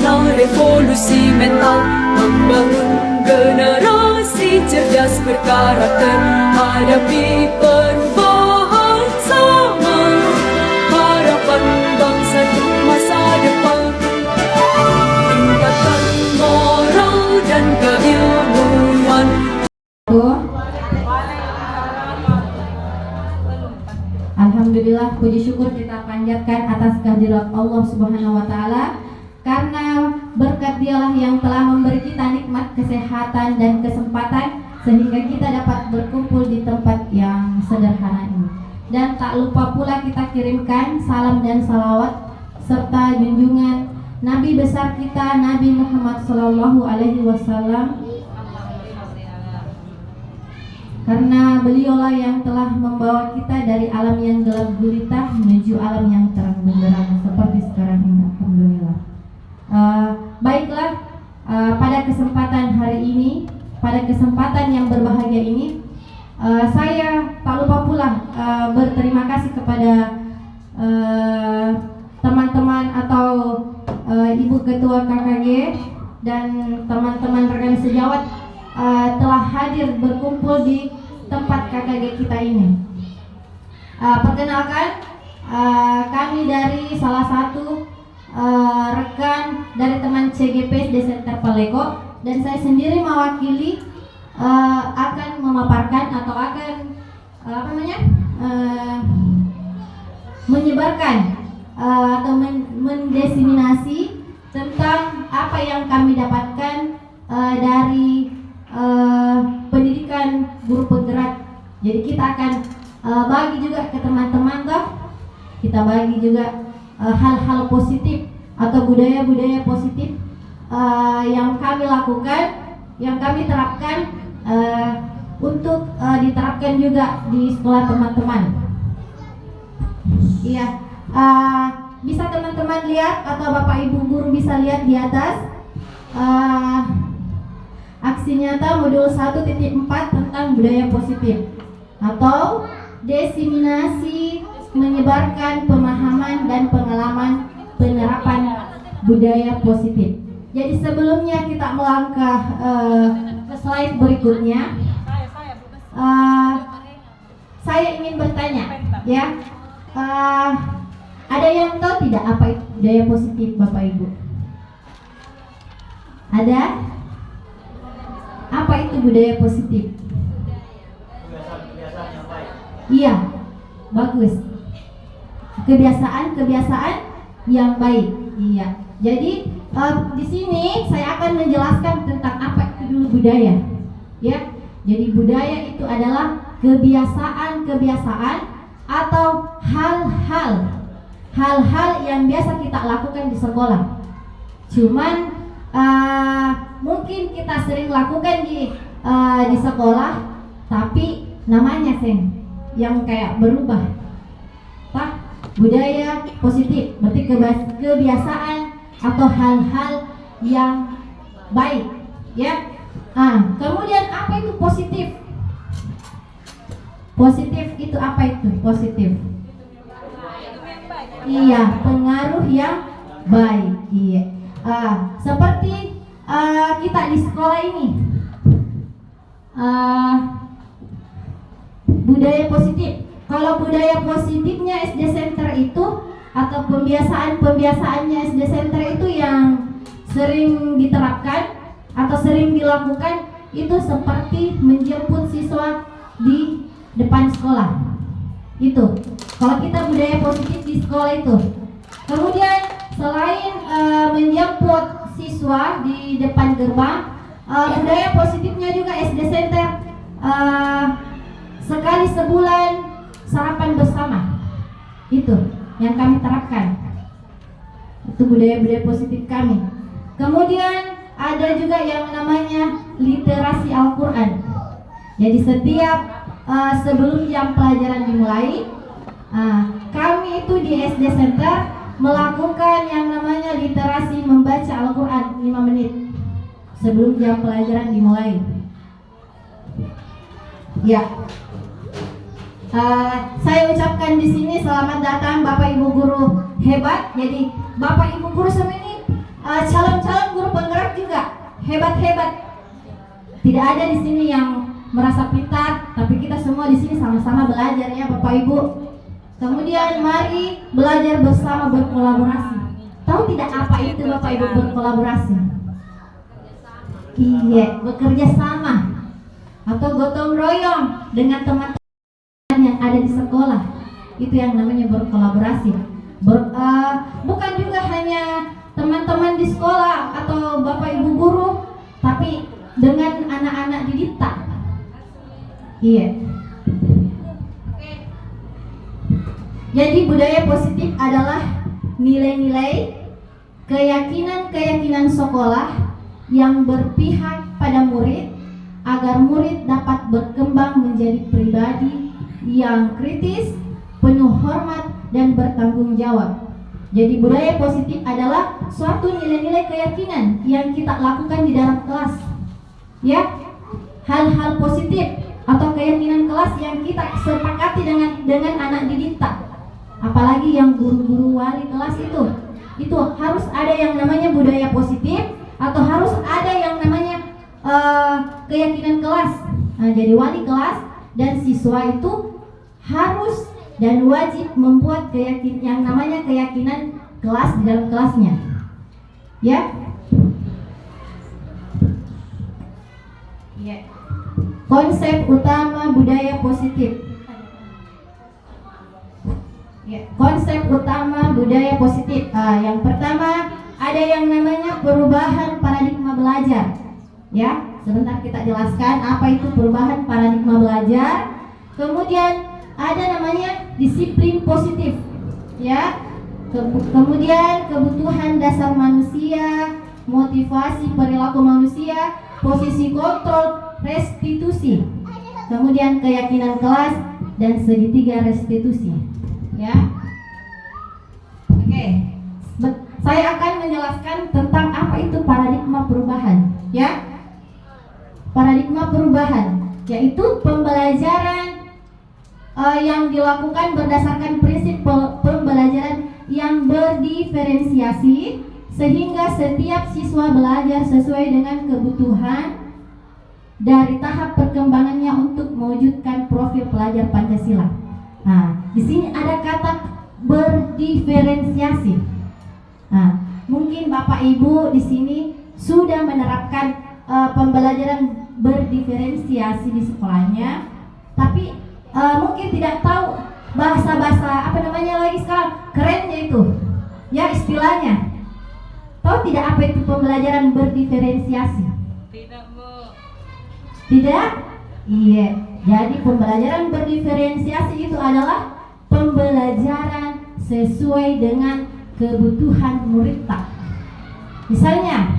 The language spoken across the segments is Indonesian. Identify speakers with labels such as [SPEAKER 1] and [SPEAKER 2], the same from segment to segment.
[SPEAKER 1] Inilah revolusi mental, membangun generasi cerdas berkarakter, hadapi perubahan zaman, harapan bangsa untuk masa depan. Tingkatkan moral dan keilmuan.
[SPEAKER 2] Alhamdulillah, puji syukur kita panjatkan atas kehadirat Allah Subhanahu wa taala, karena berkat Dialah yang telah memberi kita nikmat kesehatan dan kesempatan sehingga kita dapat berkumpul di tempat yang sederhana ini. Dan tak lupa pula kita kirimkan salam dan salawat serta junjungan Nabi besar kita, Nabi Muhammad Sallallahu Alaihi Wasallam, karena beliaulah yang telah membawa kita dari alam yang gelap gulita menuju alam yang terang benderang seperti sekarang ini. Alhamdulillah. Baiklah, pada kesempatan hari ini, pada kesempatan yang berbahagia ini, saya tak lupa pula berterima kasih kepada teman-teman atau Ibu Ketua KKG dan teman-teman rekan sejawat telah hadir berkumpul di tempat KKG kita ini. Perkenalkan, kami dari salah satu rekan dari teman CGP SD Center Paleko, dan saya sendiri mewakili akan memaparkan atau akan menyebarkan atau mendesiminasi tentang apa yang kami dapatkan dari pendidikan guru penggerak. Jadi kita akan bagi juga ke teman-teman toh. Kita bagi juga hal-hal positif atau budaya-budaya positif yang kami lakukan, yang kami terapkan untuk diterapkan juga di sekolah teman-teman. Iya, bisa teman-teman lihat atau Bapak Ibu guru bisa lihat di atas aksi nyata modul 1.4 tentang budaya positif atau desiminasi menyebarkan pemahaman dan pengalaman penerapan budaya positif. Jadi sebelumnya kita melangkah ke slide berikutnya, saya ingin bertanya, ya, ada yang tahu tidak apa itu budaya positif, Bapak Ibu? Ada? Apa itu budaya positif?
[SPEAKER 3] Kebiasaan yang baik.
[SPEAKER 2] Iya, bagus. Kebiasaan yang baik. Iya. Jadi di sini saya akan menjelaskan tentang apa itu dulu budaya. Ya. Jadi budaya itu adalah kebiasaan atau hal-hal yang biasa kita lakukan di sekolah. Cuman mungkin kita sering lakukan di sekolah, tapi namanya yang kayak berubah. Budaya positif berarti kebiasaan atau hal-hal yang baik, ya. Kemudian apa itu positif? Positif itu apa itu positif? Iya, pengaruh yang baik. Iya. Seperti kita di sekolah ini, budaya positif. Kalau budaya positifnya SD Center itu atau pembiasaannya SD Center itu yang sering diterapkan atau sering dilakukan itu seperti menjemput siswa di depan sekolah. Itu kalau kita budaya positif di sekolah itu. Kemudian selain menjemput siswa di depan gerbang, budaya positifnya juga SD Center sekali sebulan sarapan bersama. Itu yang kami terapkan. Itu budaya-budaya positif kami. Kemudian ada juga yang namanya literasi Al-Quran. Jadi setiap sebelum jam pelajaran dimulai, kami itu di SD Center melakukan yang namanya literasi membaca Al-Quran 5 menit sebelum jam pelajaran dimulai. Ya, saya ucapkan di sini selamat datang Bapak Ibu guru hebat. Jadi Bapak Ibu guru semua ini calon hebat-hebat. Tidak ada di sini yang merasa pintar, tapi kita semua di sini sama-sama belajar ya Bapak Ibu. Kemudian mari belajar bersama berkolaborasi. Tahu tidak apa itu Bapak Ibu berkolaborasi? Iya, bekerja sama atau gotong royong dengan teman-teman yang ada di sekolah. Itu yang namanya berkolaborasi. Bukan juga hanya teman-teman di sekolah atau Bapak Ibu guru, tapi dengan anak-anak didik. Iya. Jadi budaya positif adalah nilai-nilai, keyakinan-keyakinan sekolah yang berpihak pada murid agar murid dapat berkembang menjadi pribadi yang kritis, penuh hormat dan bertanggung jawab. Jadi budaya positif adalah suatu nilai-nilai keyakinan yang kita lakukan di dalam kelas. Ya, hal-hal positif atau keyakinan kelas yang kita sepakati dengan anak didik. Apalagi yang guru-guru wali kelas itu harus ada yang namanya budaya positif atau harus ada yang namanya keyakinan kelas. Nah, jadi wali kelas dan siswa itu harus dan wajib membuat yang namanya keyakinan kelas di dalam kelasnya. Ya. Ya. Konsep utama budaya positif. Ya, konsep utama budaya positif. Yang pertama ada yang namanya perubahan paradigma belajar. Ya, sebentar kita jelaskan apa itu perubahan paradigma belajar. Kemudian ada namanya disiplin positif. Ya, kemudian kebutuhan dasar manusia, motivasi perilaku manusia, posisi kontrol, restitusi. Kemudian keyakinan kelas dan segitiga restitusi. Ya, oke. Saya akan menjelaskan tentang apa itu paradigma perubahan. Ya, paradigma perubahan yaitu pembelajaran yang dilakukan berdasarkan prinsip pembelajaran yang berdiferensiasi sehingga setiap siswa belajar sesuai dengan kebutuhan dari tahap perkembangannya untuk mewujudkan profil pelajar Pancasila. Nah, di sini ada kata berdiferensiasi. Nah, mungkin Bapak Ibu di sini sudah menerapkan pembelajaran berdiferensiasi di sekolahnya, tapi mungkin tidak tahu bahasa-bahasa apa namanya lagi sekarang kerennya itu, ya istilahnya. Tahu tidak apa itu pembelajaran berdiferensiasi?
[SPEAKER 1] Tidak, Bu.
[SPEAKER 2] Tidak? Iya. Jadi pembelajaran berdiferensiasi itu adalah pembelajaran sesuai dengan kebutuhan murid. Misalnya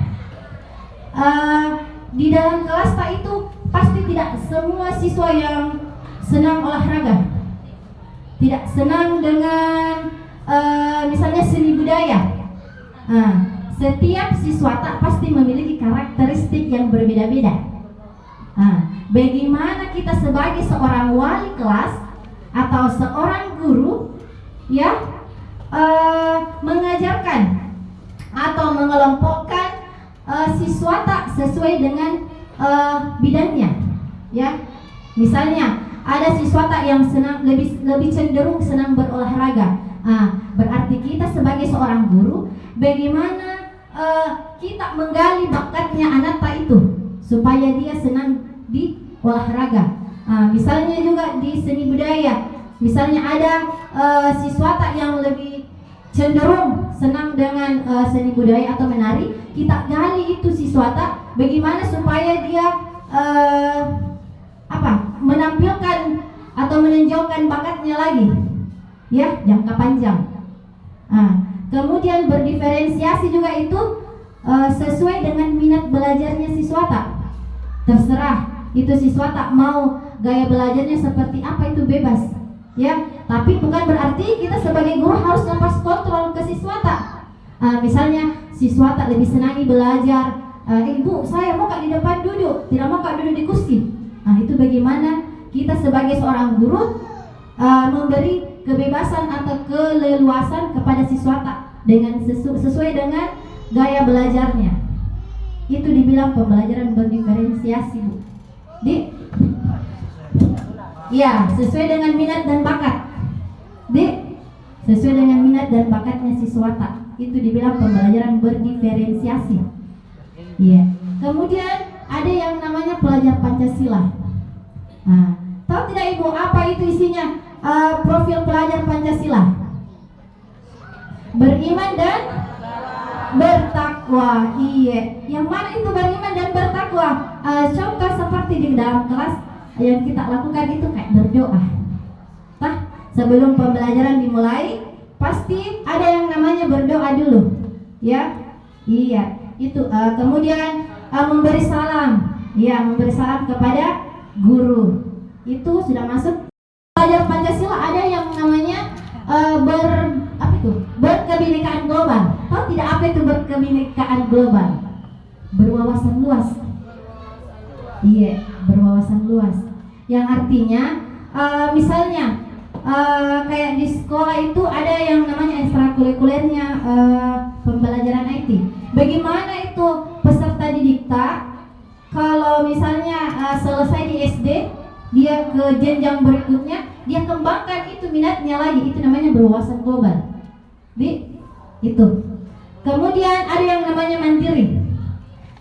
[SPEAKER 2] di dalam kelas itu pasti tidak semua siswa yang senang olahraga, tidak senang dengan misalnya seni budaya. Setiap siswa pasti memiliki karakteristik yang berbeda-beda. Bagaimana kita sebagai seorang wali kelas atau seorang guru ya mengajarkan atau mengelompokkan siswa tak sesuai dengan bidangnya, ya. Misalnya ada siswa tak yang senang lebih cenderung senang berolahraga. Berarti kita sebagai seorang guru bagaimana kita menggali bakatnya anak tak itu supaya dia senang di olahraga. Misalnya juga di seni budaya, misalnya ada siswa tak yang lebih cenderung senang dengan seni budaya atau menari, kita gali itu siswa tak bagaimana supaya dia menampilkan atau menonjolkan bakatnya lagi, ya, jangka panjang. Kemudian berdiferensiasi juga itu sesuai dengan minat belajarnya siswa tak. Terserah itu siswa tak mau gaya belajarnya seperti apa, itu bebas, ya. Tapi bukan berarti kita sebagai guru harus lepas kontrol ke siswa tak. Misalnya siswa tak lebih senangi belajar, ibu saya mau kak di depan duduk, tidak mau kak duduk di kursi. Itu bagaimana kita sebagai seorang guru memberi kebebasan atau keleluasan kepada siswa tak dengan sesuai dengan gaya belajarnya. Itu dibilang pembelajaran berdiferensiasi, Bu. Ya, sesuai dengan minat dan bakat. Sesuai dengan minat dan bakatnya siswa tak. Itu dibilang pembelajaran berdiferensiasi. Iya. Kemudian ada yang namanya pelajar Pancasila. Nah, tahu tidak Ibu apa itu isinya? Profil pelajar Pancasila. Beriman dan bertakwa. Iya. Yang mana itu beriman dan bertakwa? Contoh seperti di dalam kelas yang kita lakukan itu kayak berdoa. Sebelum pembelajaran dimulai, pasti ada yang namanya berdoa dulu, ya. Iya, itu. Kemudian memberi salam, ya, memberi salam kepada guru. Itu sudah masuk. Pelajar Pancasila ada yang namanya berkebinekaan global. Tahu tidak apa itu berkebinekaan global? Berwawasan luas. Iya, berwawasan luas. Yang artinya, misalnya. Kayak di sekolah itu ada yang namanya ekstrakurikulernya pembelajaran IT. Bagaimana itu peserta didikta kalau misalnya selesai di SD, dia ke jenjang berikutnya, dia kembangkan itu minatnya lagi, itu namanya berwawasan global. Itu. Kemudian ada yang namanya mandiri.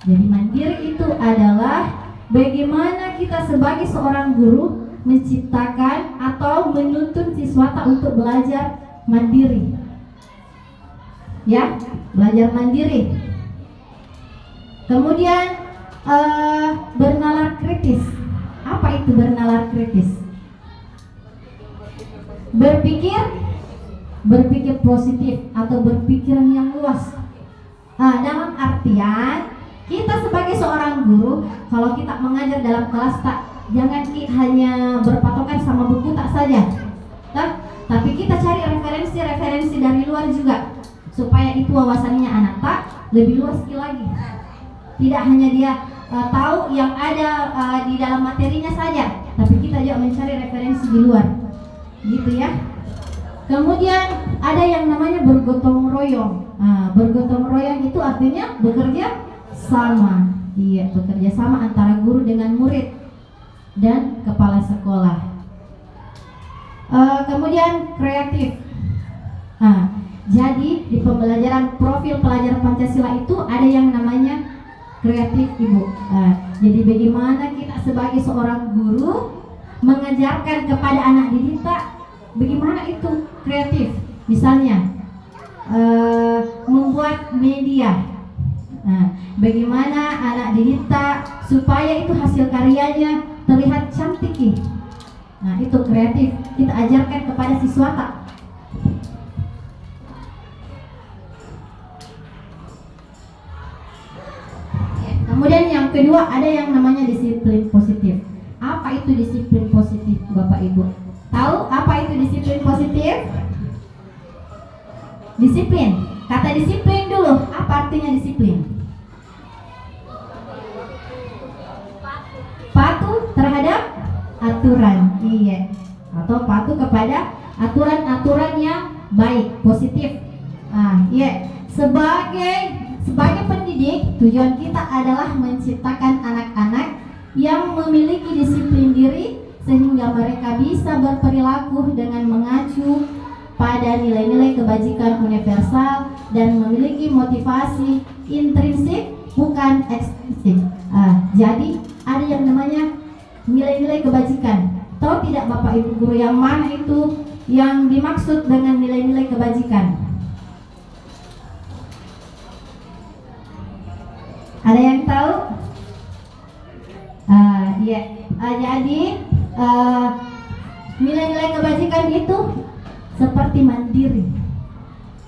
[SPEAKER 2] Jadi mandiri itu adalah bagaimana kita sebagai seorang guru menciptakan atau menuntun siswa untuk belajar mandiri, ya, belajar mandiri. Kemudian bernalar kritis. Apa itu bernalar kritis? Berpikir positif atau berpikiran yang luas. Dalam artian kita sebagai seorang guru, kalau kita mengajar dalam kelas jangan hanya berpatokan sama buku tak saja, tapi kita cari referensi dari luar juga, supaya itu wawasannya anak tak lebih luas lagi. Tidak hanya dia tahu yang ada di dalam materinya saja, tapi kita juga mencari referensi di luar, gitu ya. Kemudian ada yang namanya bergotong royong. Bergotong royong itu artinya bekerja sama, iya, bekerja sama antara guru dengan murid dan kepala sekolah. Kemudian kreatif. Jadi di pembelajaran profil pelajar Pancasila itu ada yang namanya kreatif, Ibu. Jadi bagaimana kita sebagai seorang guru mengajarkan kepada anak didik, bagaimana itu kreatif. Misalnya membuat media. Bagaimana anak didik supaya itu hasil karyanya terlihat cantik. Itu kreatif, kita ajarkan kepada siswa tak. Kemudian yang kedua ada yang namanya disiplin positif. Apa itu disiplin positif, Bapak Ibu? Tahu apa itu disiplin positif? Disiplin. Kata disiplin dulu, apa artinya disiplin? Patuh terhadap aturan, iya, atau patuh kepada aturan-aturan yang baik, positif. Iya. Sebagai pendidik, tujuan kita adalah menciptakan anak-anak yang memiliki disiplin diri sehingga mereka bisa berperilaku dengan mengacu pada nilai-nilai kebajikan universal dan memiliki motivasi intrinsik bukan ekstrinsik. Jadi ada yang namanya nilai-nilai kebajikan. Tahu tidak Bapak Ibu guru yang mana itu yang dimaksud dengan nilai-nilai kebajikan? Ada yang tahu? Iya. Jadi nilai-nilai kebajikan itu seperti mandiri,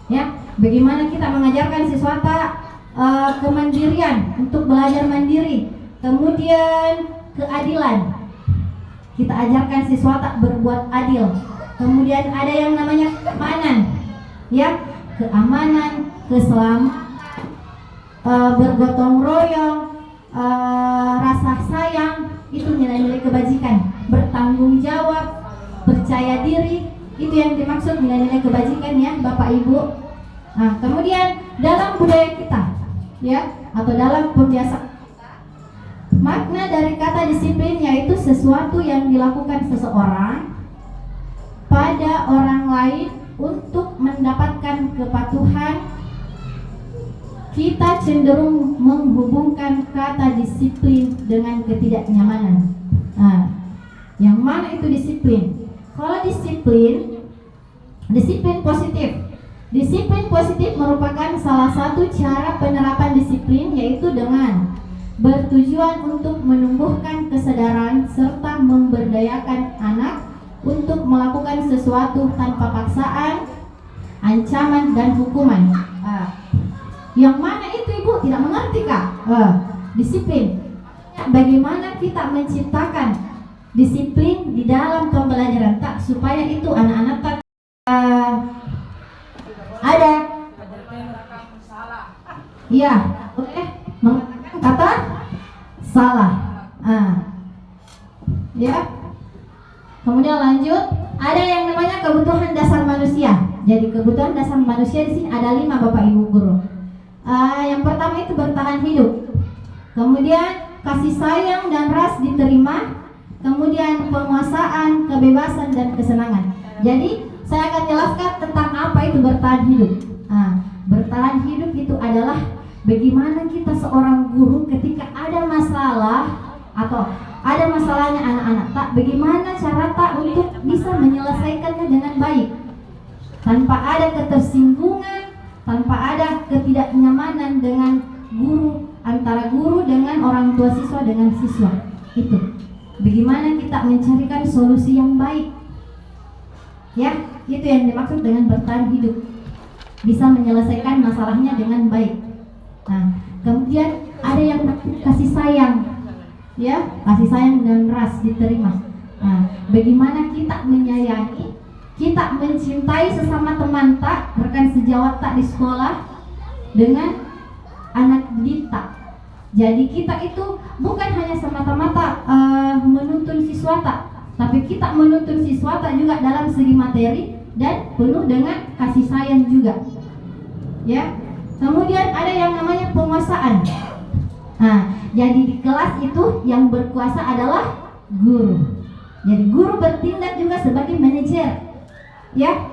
[SPEAKER 2] ya. Bagaimana kita mengajarkan siswa kemandirian untuk belajar mandiri. Kemudian keadilan, kita ajarkan siswa berbuat adil. Kemudian ada yang namanya keamanan, ya, keamanan, keselamatan, bergotong royong, rasa sayang, itu nilai-nilai kebajikan. Bertanggung jawab, percaya diri, itu yang dimaksud nilai-nilai kebajikan, ya Bapak Ibu. Kemudian dalam budaya kita, ya, atau dalam pembiasaan kita, makna dari kata disiplin yaitu sesuatu yang dilakukan seseorang pada orang lain untuk mendapatkan kepatuhan. Kita cenderung menghubungkan kata disiplin dengan ketidaknyamanan. Nah, yang mana itu disiplin? Kalau disiplin positif. Disiplin positif merupakan salah satu cara penerapan disiplin, yaitu dengan bertujuan untuk menumbuhkan kesadaran serta memberdayakan anak untuk melakukan sesuatu tanpa paksaan, ancaman, dan hukuman. Yang mana itu Ibu tidak mengerti Kak? Disiplin. Bagaimana kita menciptakan disiplin di dalam pembelajaran tak supaya itu anak-anak tak ada. Iya, boleh mengatakan kata salah. Ya. Kemudian lanjut, ada yang namanya kebutuhan dasar manusia. Jadi kebutuhan dasar manusia di sini ada 5 Bapak Ibu guru. Yang pertama itu bertahan hidup. Kemudian kasih sayang dan ras diterima. Kemudian penguasaan, kebebasan, dan kesenangan. Jadi saya akan jelaskan tentang apa itu bertahan hidup. Bertahan hidup itu adalah bagaimana kita seorang guru ketika ada masalah atau ada masalahnya anak-anak tak, bagaimana cara tak untuk bisa menyelesaikannya dengan baik tanpa ada ketersinggungan, tanpa ada ketidaknyamanan dengan guru, antara guru dengan orang tua siswa dengan siswa. Itu bagaimana kita mencarikan solusi yang baik, ya, itu yang dimaksud dengan bertahan hidup, bisa menyelesaikan masalahnya dengan baik. Nah, kemudian ada yang kasih sayang, ya, kasih sayang dan ras diterima. Nah, bagaimana kita menyayangi, kita mencintai sesama teman tak, rekan sejawat tak di sekolah dengan anak didik tak. Jadi kita itu bukan hanya semata-mata menuntun siswa tak, tapi kita menuntun siswa tak juga dalam segi materi dan penuh dengan kasih sayang juga, ya. Kemudian ada yang namanya penguasaan. Jadi di kelas itu yang berkuasa adalah guru. Jadi guru bertindak juga sebagai manajer, ya.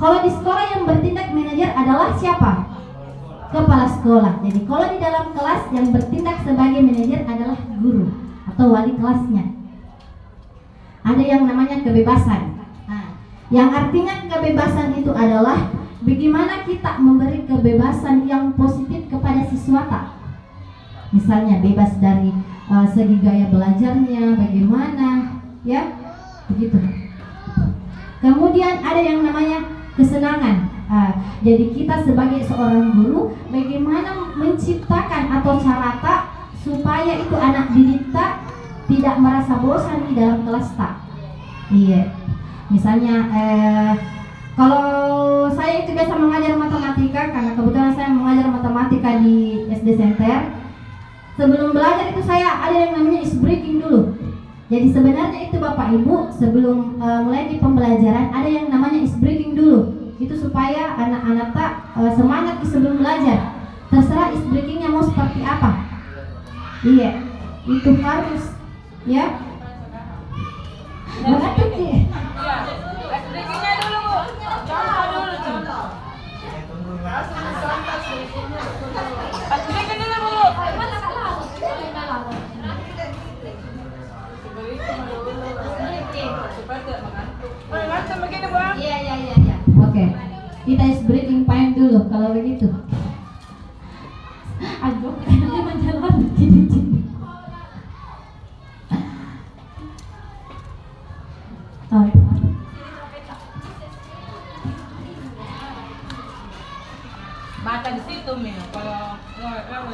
[SPEAKER 2] Kalau di sekolah yang bertindak manajer adalah siapa? Kepala sekolah. Jadi kalau di dalam kelas yang bertindak sebagai manajer adalah guru atau wali kelasnya. Ada yang namanya kebebasan. Yang artinya kebebasan itu adalah bagaimana kita memberi kebebasan yang positif kepada siswa tak. Misalnya bebas dari segi gaya belajarnya, bagaimana, ya, begitu. Kemudian ada yang namanya kesenangan. Jadi kita sebagai seorang guru, bagaimana menciptakan atau cara tak supaya itu anak didik tak tidak merasa bosan di dalam kelas tak. Iya. Misalnya kalau saya itu biasa mengajar matematika, karena kebetulan saya mengajar matematika di SD Center. Sebelum belajar itu saya ada yang namanya ice breaking dulu. Jadi sebenarnya itu Bapak Ibu sebelum mulai di pembelajaran ada yang namanya ice breaking dulu. Itu supaya anak-anak tak semangat di sebelum belajar. Terserah ice breakingnya mau seperti apa. Iya, itu harus, ya. Begitu sih.
[SPEAKER 3] Ice breakingnya dulu Bu. Contoh dulu tuh. Ice breaking dulu Bu. Ngantuk begini Bu.
[SPEAKER 2] Iya. Oke. Kita ice breaking point dulu kalau begitu. Aduh, dia menjalan begini.
[SPEAKER 3] Baca di situ Mil. Kalau lewat ada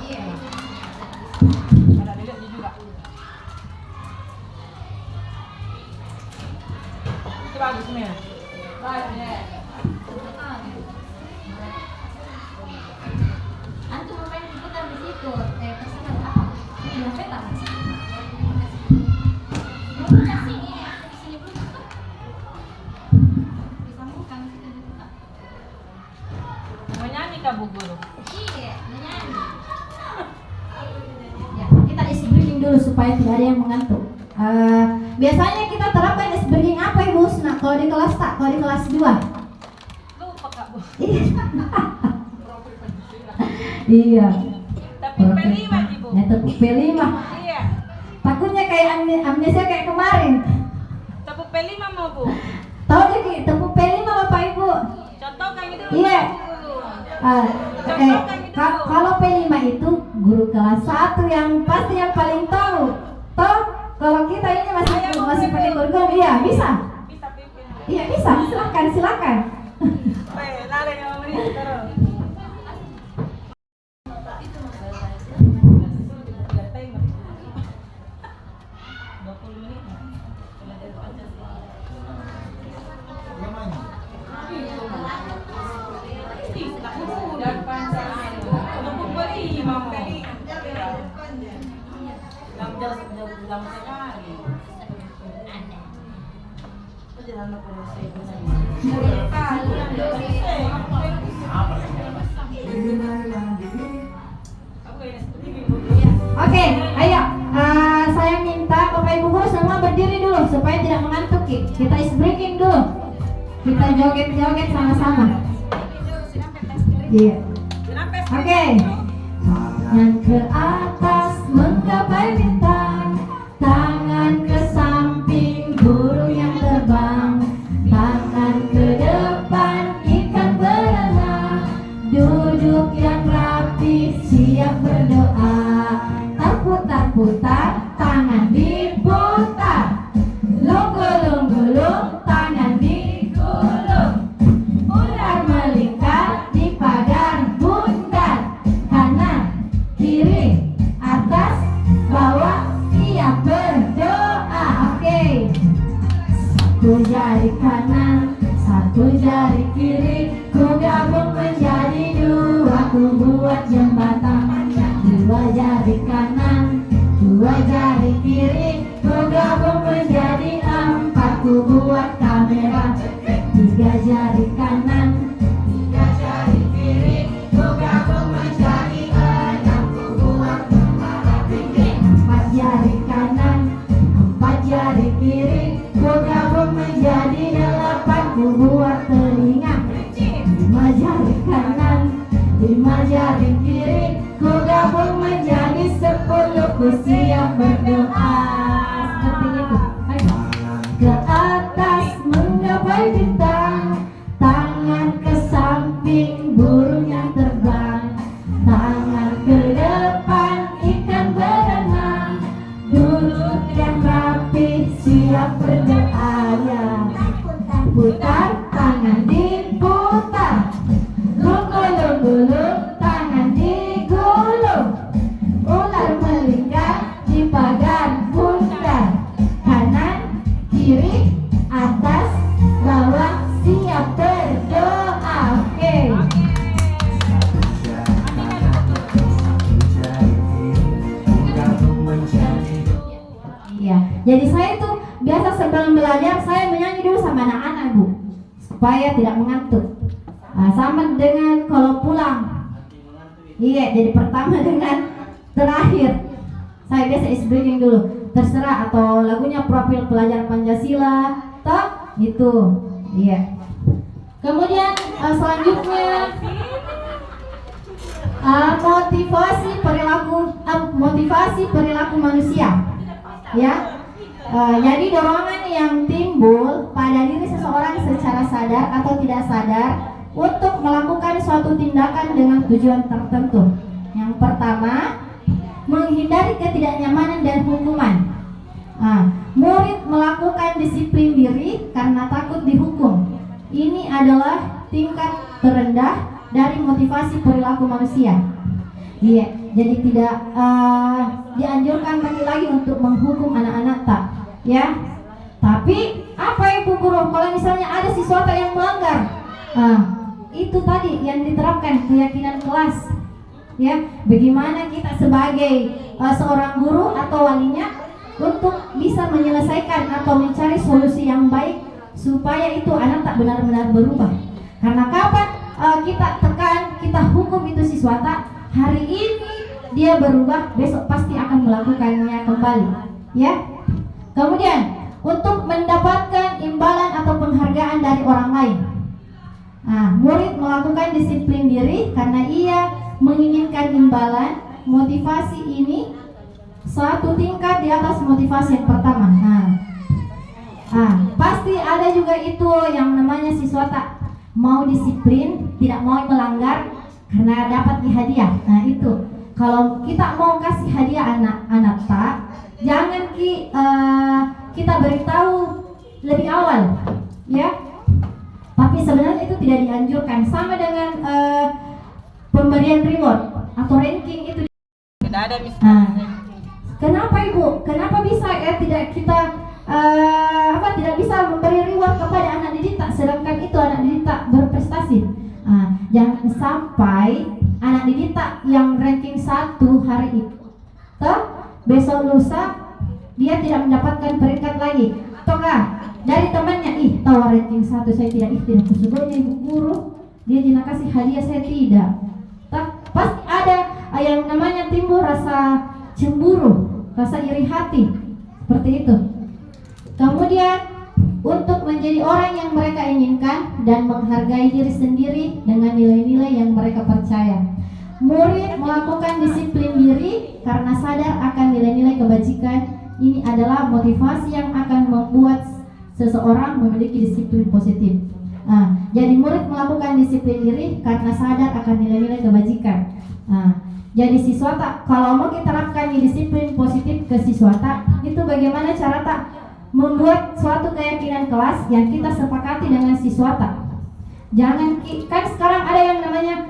[SPEAKER 3] dilihat juga. Itu bagus Mil. Bagus.
[SPEAKER 2] Antum main putar di situ. Terserah apa? Ini peta.
[SPEAKER 3] Menyanyi kah Bu Guru?
[SPEAKER 2] Iya, menyanyi. dulu supaya tidak ada yang mengantuk. Biasanya kita terapkan ice breaking apa Ibu Husna? Kalau di kelas tak, kalau di kelas 2?
[SPEAKER 3] Lupa Kak Bu.
[SPEAKER 2] Iya.
[SPEAKER 3] Tapi P5 Ibu.
[SPEAKER 2] Ya tepuk P5.
[SPEAKER 3] Iya.
[SPEAKER 2] Takutnya kayak amnesia kayak kemarin.
[SPEAKER 3] Tepuk P5 mau Bu.
[SPEAKER 2] Tahu lagi tepuk P5 Bapak Ibu?
[SPEAKER 3] Contoh kami dulu.
[SPEAKER 2] Iya.
[SPEAKER 3] Contoh kami dulu.
[SPEAKER 2] Kalau P5 itu guru kelas 1 yang pasti yang paling tahu. Toh kalau kita ini masih pakai kurikulum, iya bisa.
[SPEAKER 3] Bisa pimpin.
[SPEAKER 2] Iya bisa, silakan.
[SPEAKER 3] Lari yang menit terus.
[SPEAKER 2] Oke, ayo saya minta Bapak Ibu guru semua berdiri dulu supaya tidak mengantuk. Kita ice breaking dulu. Kita joget-joget sama-sama. Iya. Oke. Tangan ke atas menggapai bintang, tangan ke samping burung yang terbang, tangan ke depan ikan berenang, duduk yang rapi siap berdoa. Putar-putar, tangan diputar, lunggu-lunggu-lung, tangan digulung, ular melingkar di pagar bundar, kanan, kiri, atas, bawah, siap berdoa. Oke. Satu jari kanan, satu jari kiri, ku gabung menjadi dua, ku buat jembatan. Dua jari kanan, dua jari kiri, ku gabung menjadi empat, ku buat kamera. Tiga jari kanan, tiga jari kiri, ku gabung menjadi enam, ku buat menara tinggi. Empat jari kanan, empat jari kiri, ku gabung menjadi delapan, ku buat telinga. Lima jari kanan, lima jari kiri, ku gabung menjadi 10, ku siap berdoa. Seperti itu. Ayo. Ke atas menggapai bintang, tangan ke samping burung yang terbang, tangan ke depan ikan berenang, duduk yang rapi siap berdoa. Ya. Putar, tangan diputar, lunggu-lunggu-lung, tangan digulung, ular melingkar di pagar bundar, kanan, kiri, atas, bawah, siap berdoa. Oke. Iya, jadi saya itu biasa sebelum belajar saya menyanyi dulu sama anak-anak Bu, supaya tidak mengantuk. Sama dengan kalau pulang. Iya, jadi pertama dengan terakhir. Saya biasa ice breaking dulu. Terserah atau lagunya profil pelajar Pancasila, toh itu. Iya. Kemudian selanjutnya motivasi perilaku manusia. Ya. Jadi dorongan yang timbul pada diri seseorang secara sadar atau tidak sadar untuk melakukan suatu tindakan dengan tujuan tertentu. Yang pertama, menghindari ketidaknyamanan dan hukuman. Murid melakukan disiplin diri karena takut dihukum. Ini adalah tingkat terendah dari motivasi perilaku manusia. Iya, jadi tidak dianjurkan lagi untuk menghukum anak-anak, tak? Ya. Tapi apa Ibu Guru kalau misalnya ada siswa yang melanggar? Itu tadi yang diterapkan keyakinan kelas. Ya, bagaimana kita sebagai seorang guru atau walinya untuk bisa menyelesaikan atau mencari solusi yang baik supaya itu anak tak benar-benar berubah. Karena kapan kita tekan, kita hukum itu siswa tak, hari ini dia berubah, besok pasti akan melakukannya kembali. Ya. Kemudian untuk mendapatkan imbalan atau penghargaan dari orang lain. Nah, murid melakukan disiplin diri karena ia menginginkan imbalan. Motivasi ini satu tingkat di atas motivasi yang pertama. Pasti ada juga itu yang namanya siswa tak mau disiplin, tidak mau melanggar karena dapat hadiah. Nah itu, kalau kita mau kasih hadiah anak-anak tak, jangan kita beritahu lebih awal, ya. Tapi sebenarnya itu tidak dianjurkan. Sama dengan pemberian reward atau ranking itu.
[SPEAKER 3] Tidak ada misalnya.
[SPEAKER 2] Kenapa Ibu? Kenapa bisa tidak kita tidak bisa memberi reward kepada anak didik tak, sedangkan itu anak didik tak berprestasi? Jangan sampai anak didik tak yang ranking 1 hari itu, besok lusa dia tidak mendapatkan peringkat lagi, ataukah dari temannya, tahu ranking 1 saya tidak kusugonya ibu guru, dia tidak kasih hadiah saya tidak. Pasti ada yang namanya timbul rasa cemburu, rasa iri hati, seperti itu. Kemudian untuk menjadi orang yang mereka inginkan dan menghargai diri sendiri dengan nilai-nilai yang mereka percaya. Murid melakukan disiplin diri karena sadar akan nilai-nilai kebajikan. Ini adalah motivasi yang akan membuat seseorang memiliki disiplin positif. Jadi murid melakukan disiplin diri karena sadar akan nilai-nilai kebajikan. Jadi siswa tak, kalau mau kita terapkan disiplin positif ke siswa tak, itu bagaimana cara tak membuat suatu keyakinan kelas yang kita sepakati dengan siswa tak. Jangan, kan sekarang ada yang namanya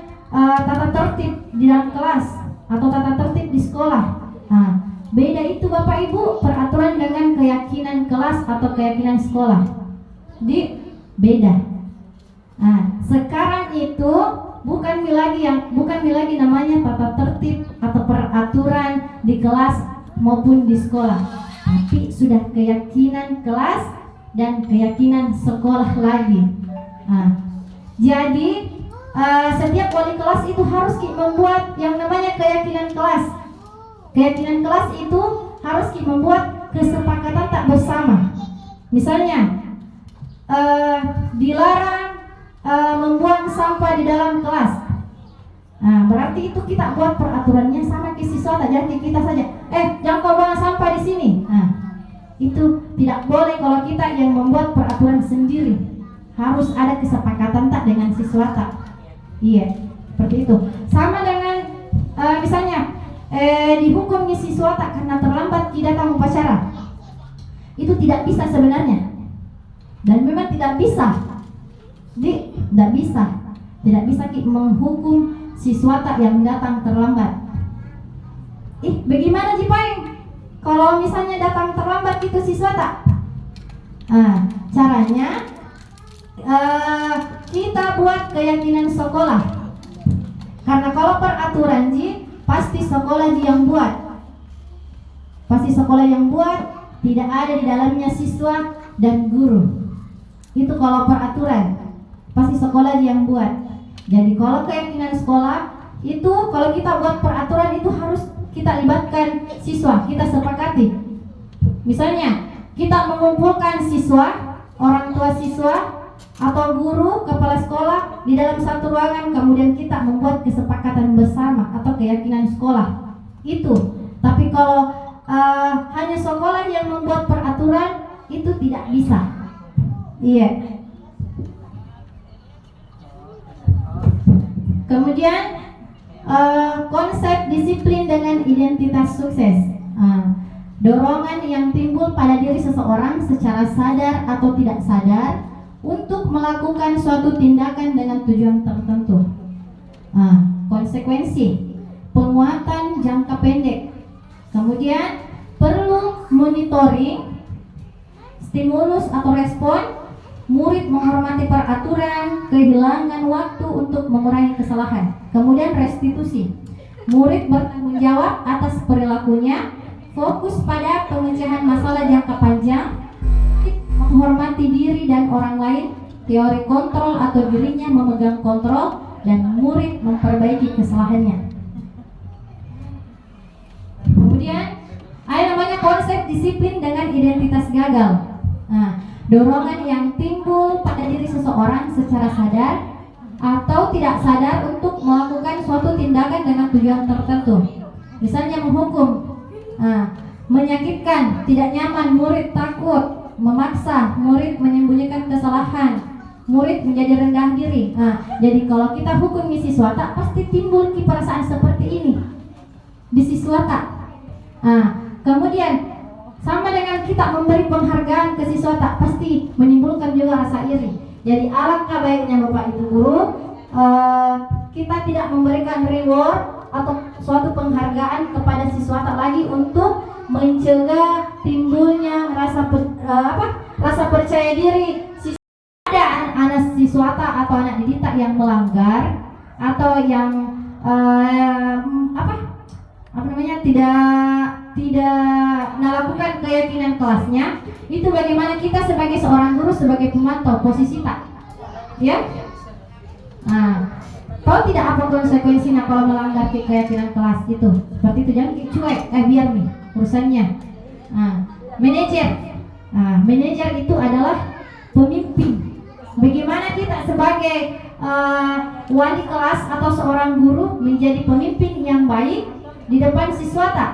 [SPEAKER 2] tata tertib di dalam kelas atau tata tertib di sekolah. Beda itu Bapak Ibu, peraturan dengan keyakinan kelas atau keyakinan sekolah. Beda. Sekarang itu bukan lagi namanya tata tertib atau peraturan di kelas maupun di sekolah, tapi sudah keyakinan kelas dan keyakinan sekolah lagi. Jadi setiap wali kelas itu harus membuat yang namanya keyakinan kelas. Keyakinan kelas itu harus membuat kesepakatan tak bersama. Misalnya dilarang membuang sampah di dalam kelas. Berarti itu kita buat peraturannya sama ke siswa, tak jadi kita saja. Jangan kau buang sampah di sini. Itu tidak boleh kalau kita yang membuat peraturan sendiri. Harus ada kesepakatan tak dengan siswa tak. Iya, seperti itu. Sama dengan misalnya dihukumnya siswa tak karena terlambat datang upacara. Itu tidak bisa sebenarnya. Dan memang tidak bisa. Tidak bisa menghukum siswa tak yang datang terlambat. Bagaimana Jipaing kalau misalnya datang terlambat itu siswa tak? Caranya kita buat keyakinan sekolah. Karena kalau peraturan pasti sekolah yang buat. Pasti sekolah yang buat, tidak ada di dalamnya siswa dan guru. Itu kalau peraturan pasti sekolah yang buat. Jadi kalau keyakinan sekolah itu, kalau kita buat peraturan itu harus kita libatkan siswa, kita sepakati. Misalnya kita mengumpulkan siswa, orang tua siswa atau guru, kepala sekolah di dalam satu ruangan, kemudian kita membuat kesepakatan bersama atau keyakinan sekolah itu. Tapi kalau hanya sekolah yang membuat peraturan, itu tidak bisa. Iya. Kemudian konsep disiplin dengan identitas sukses. Dorongan yang timbul pada diri seseorang secara sadar atau tidak sadar untuk melakukan suatu tindakan dengan tujuan tertentu. Konsekuensi, penguatan jangka pendek. Kemudian perlu monitoring, stimulus atau respon. Murid menghormati peraturan, kehilangan waktu untuk mengurangi kesalahan. Kemudian restitusi. Murid bertanggung jawab atas perilakunya, fokus pada pemecahan masalah jangka panjang, menghormati diri dan orang lain, teori kontrol atau dirinya memegang kontrol, dan murid memperbaiki kesalahannya. Kemudian ada namanya konsep disiplin dengan identitas gagal. Nah, dorongan yang timbul pada diri seseorang secara sadar atau tidak sadar untuk melakukan suatu tindakan dengan tujuan tertentu. Misalnya menghukum, menyakitkan, tidak nyaman, murid takut, memaksa, murid menyembunyikan kesalahan, murid menjadi rendah diri. Jadi kalau kita hukumi siswa tak pasti timbul perasaan seperti ini di siswa tak. Kemudian sama dengan kita memberi penghargaan ke siswa tak pasti menimbulkan juga rasa iri. Jadi alangkah baiknya Bapak Ibu guru kita tidak memberikan reward atau suatu penghargaan kepada siswa tak lagi untuk mencegah timbulnya rasa percaya diri siswa. Ada anak siswa tak atau anak didik tak yang melanggar atau yang tidak melakukan keyakinan kelasnya, itu bagaimana kita sebagai seorang guru, sebagai pemantau posisi tak, ya? Tahu tidak apa konsekuensinya kalau melanggar keyakinan kelas itu? Seperti itu, jangan cuek, biar nih urusannya. Manajer itu adalah pemimpin. Bagaimana kita sebagai wali kelas atau seorang guru menjadi pemimpin yang baik di depan siswa tak?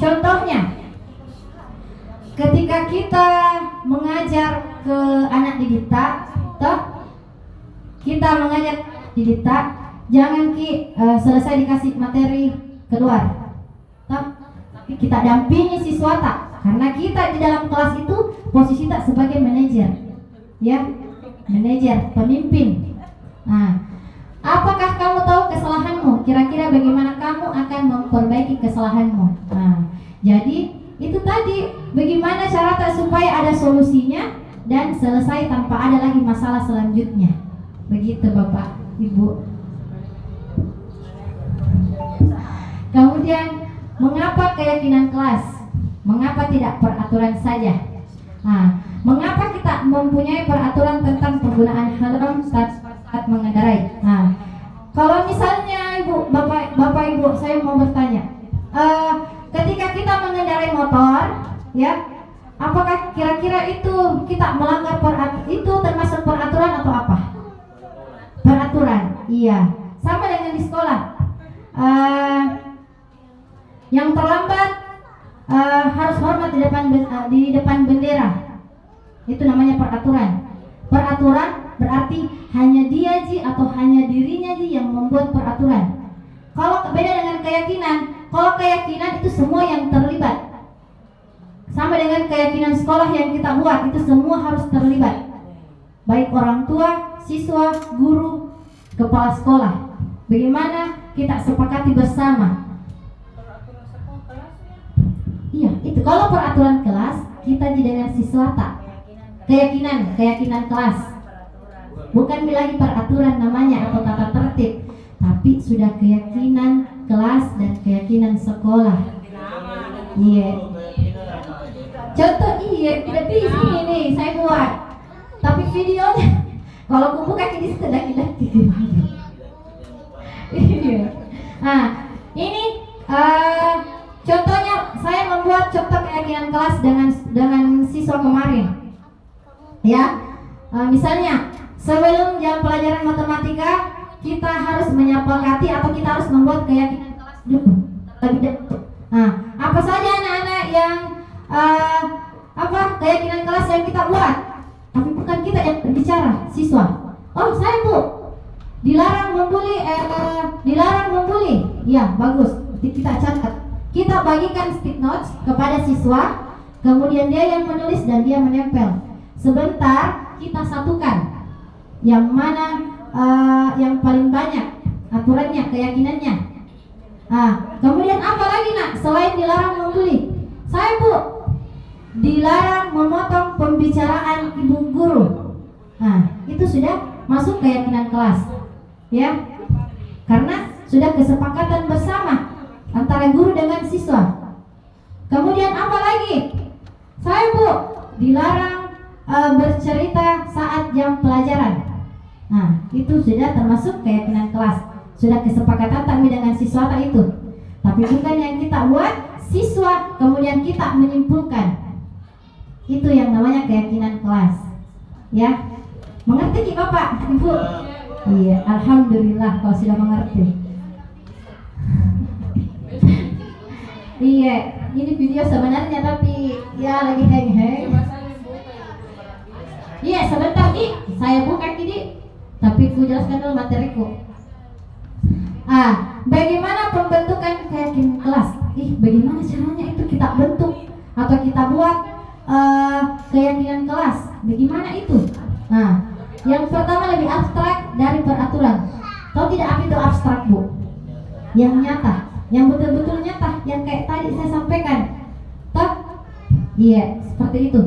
[SPEAKER 2] Contohnya, ketika kita mengajar ke anak didik tak, kita mengajar didik tak, jangan selesai dikasih materi keluar, kita dampingi siswa tak, karena kita di dalam kelas itu posisi tak sebagai manajer, ya, manajer, pemimpin. Apakah kamu tahu kesalahanmu? Kira-kira bagaimana kamu akan memperbaiki kesalahanmu? Jadi itu tadi, bagaimana cara supaya ada solusinya dan selesai tanpa ada lagi masalah selanjutnya. Begitu Bapak Ibu. Kemudian mengapa keyakinan kelas? Mengapa tidak peraturan saja? Mengapa kita mempunyai peraturan tentang penggunaan helm saat mengendarai? Kalau misalnya Bapak Ibu, saya mau bertanya, ketika kita mengendarai motor, ya, apakah kira-kira itu kita melanggar itu termasuk peraturan atau apa? Peraturan, iya. Sama dengan di sekolah, yang terlambat harus hormat di depan bendera. Itu namanya peraturan. Peraturan berarti hanya dia atau hanya dirinya yang membuat peraturan. Kalau beda dengan keyakinan, kalau keyakinan itu semua yang terlibat. Sama dengan keyakinan sekolah yang kita buat, itu semua harus terlibat. Baik orang tua, siswa, guru, kepala sekolah. Bagaimana kita sepakati bersama? Iya, itu kalau peraturan kelas kita dengan siswa tak. Keyakinan kelas. Bukan lagi peraturan namanya atau tata tertib, tapi sudah keyakinan kelas dan keyakinan sekolah. Iya. Contoh tidak bisa ini saya buat. Tapi videonya kalau aku buka ini sudah laki-laki. Ini contohnya saya membuat contoh keyakinan kelas dengan siswa kemarin. Ya. Misalnya sebelum jam pelajaran matematika kita harus menyepakati atau kita harus membuat keyakinan kelas dulu. Apa saja anak-anak yang keyakinan kelas yang kita buat? Tapi bukan kita yang berbicara, siswa. Oh, saya Bu, dilarang membuli. Ya, bagus. Kita catat. Kita bagikan stick notes kepada siswa, kemudian dia yang menulis dan dia menempel. Sebentar kita satukan yang mana yang paling banyak aturannya, keyakinannya. Kemudian apa lagi nak selain dilarang membuli? Saya Bu, dilarang memotong pembicaraan ibu guru. Itu sudah masuk keyakinan kelas, ya, karena sudah kesepakatan bersama antara guru dengan siswa. Kemudian apa lagi? Saya Bu, dilarang bercerita saat jam pelajaran. Itu sudah termasuk keyakinan kelas, sudah kesepakatan kami dengan siswa itu. tapi bukan yang kita buat siswa kemudian kita menyimpulkan. Itu yang namanya keyakinan kelas. Ya, mengerti Ki Bapak, Ibu? Iya, alhamdulillah kalau sudah mengerti. Iya, ini video sebenarnya tapi ya lagi hang-hang. Iya, sebentar Ki, saya buka Ki, tapi ku jelaskan dulu materiku. Bagaimana pembentukan keyakinan kelas? Bagaimana caranya itu kita bentuk atau kita buat keyakinan kelas? Bagaimana itu? Yang pertama lebih abstrak dari peraturan. Tahu tidak apa itu abstrak, Bu? Yang nyata, yang betul-betul nyata, yang kayak tadi saya sampaikan. Toh? Iya, seperti itu.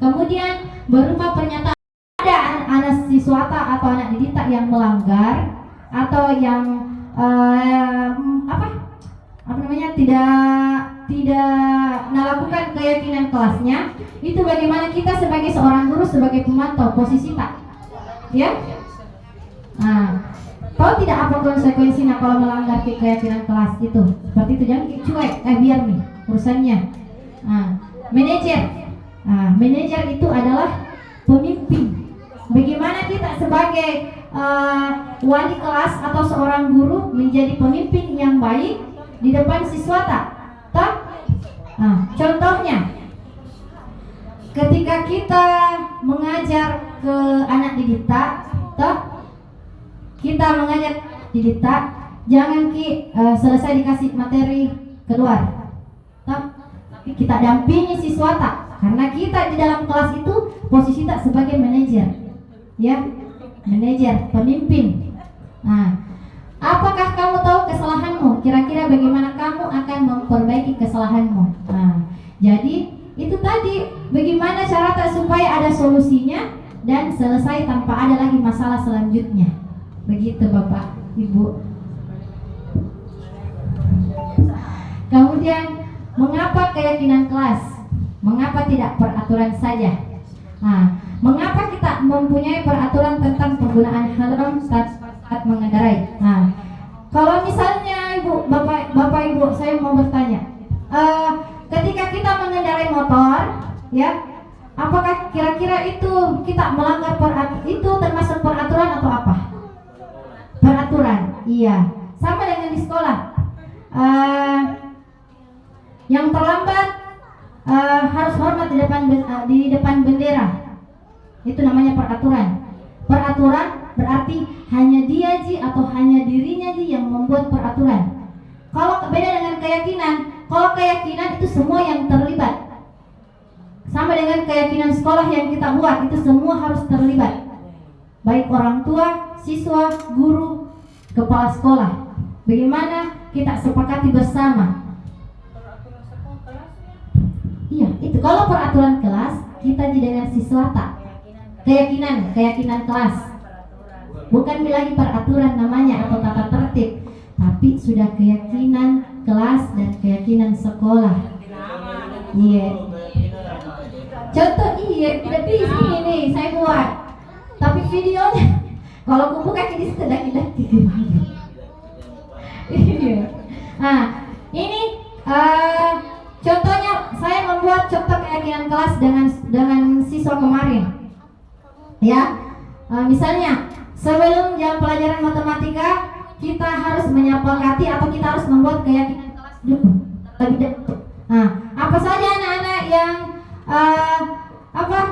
[SPEAKER 2] Kemudian berupa pernyataan ada anak siswata atau anak didik yang melanggar atau yang tidak melakukan keyakinan kelasnya, itu bagaimana kita sebagai seorang guru, sebagai pemantau posisi tak, ya? Tahu tidak apa konsekuensinya kalau melanggar keyakinan kelas itu? Seperti itu, jangan cuek, biar nih urusannya. Manajer itu adalah pemimpin. Bagaimana kita sebagai wali kelas atau seorang guru menjadi pemimpin yang baik di depan siswa tak? Contohnya, ketika kita mengajar ke anak didik tak, kita mengajar didik tak, jangan selesai dikasih materi keluar, kita dampingi siswa tak, karena kita di dalam kelas itu posisi tak sebagai manajer, ya, manajer, pemimpin. Apakah kamu tahu kesalahanmu? Kira-kira bagaimana kamu akan memperbaiki kesalahanmu? Jadi itu tadi, bagaimana cara supaya ada solusinya dan selesai tanpa ada lagi masalah selanjutnya. Begitu Bapak, Ibu. Kemudian, mengapa keyakinan kelas? Mengapa tidak peraturan saja? Mengapa kita mempunyai peraturan tentang penggunaan helm saat mengendarai? Kalau misalnya Bapak Ibu, saya mau bertanya, ketika kita mengendarai motor, ya, apakah kira-kira itu kita melanggar itu termasuk peraturan atau apa? Peraturan, iya. Sama dengan di sekolah, yang terlambat harus hormat di depan bendera. Itu namanya peraturan. Peraturan berarti hanya dia atau hanya dirinya yang membuat peraturan. Kalau beda dengan keyakinan, kalau keyakinan itu semua yang terlibat. Sama dengan keyakinan sekolah yang kita buat, itu semua harus terlibat. Baik orang tua, siswa, guru, kepala sekolah. Bagaimana kita sepakati bersama. Iya, itu kalau peraturan kelas, kita dengan siswa tak. Keyakinan kelas. Bukan lagi peraturan namanya atau tata tertib, tapi sudah keyakinan kelas dan keyakinan sekolah. Iya. Contoh tidak bisa ini saya buat. Tapi videonya kalau aku buka ini sudah daki-daki. Ini contohnya saya membuat contoh keyakinan kelas dengan siswa kemarin. Ya. Misalnya sebelum jam pelajaran matematika kita harus menyepakati atau kita harus membuat keyakinan kelas dulu. Apa saja anak-anak yang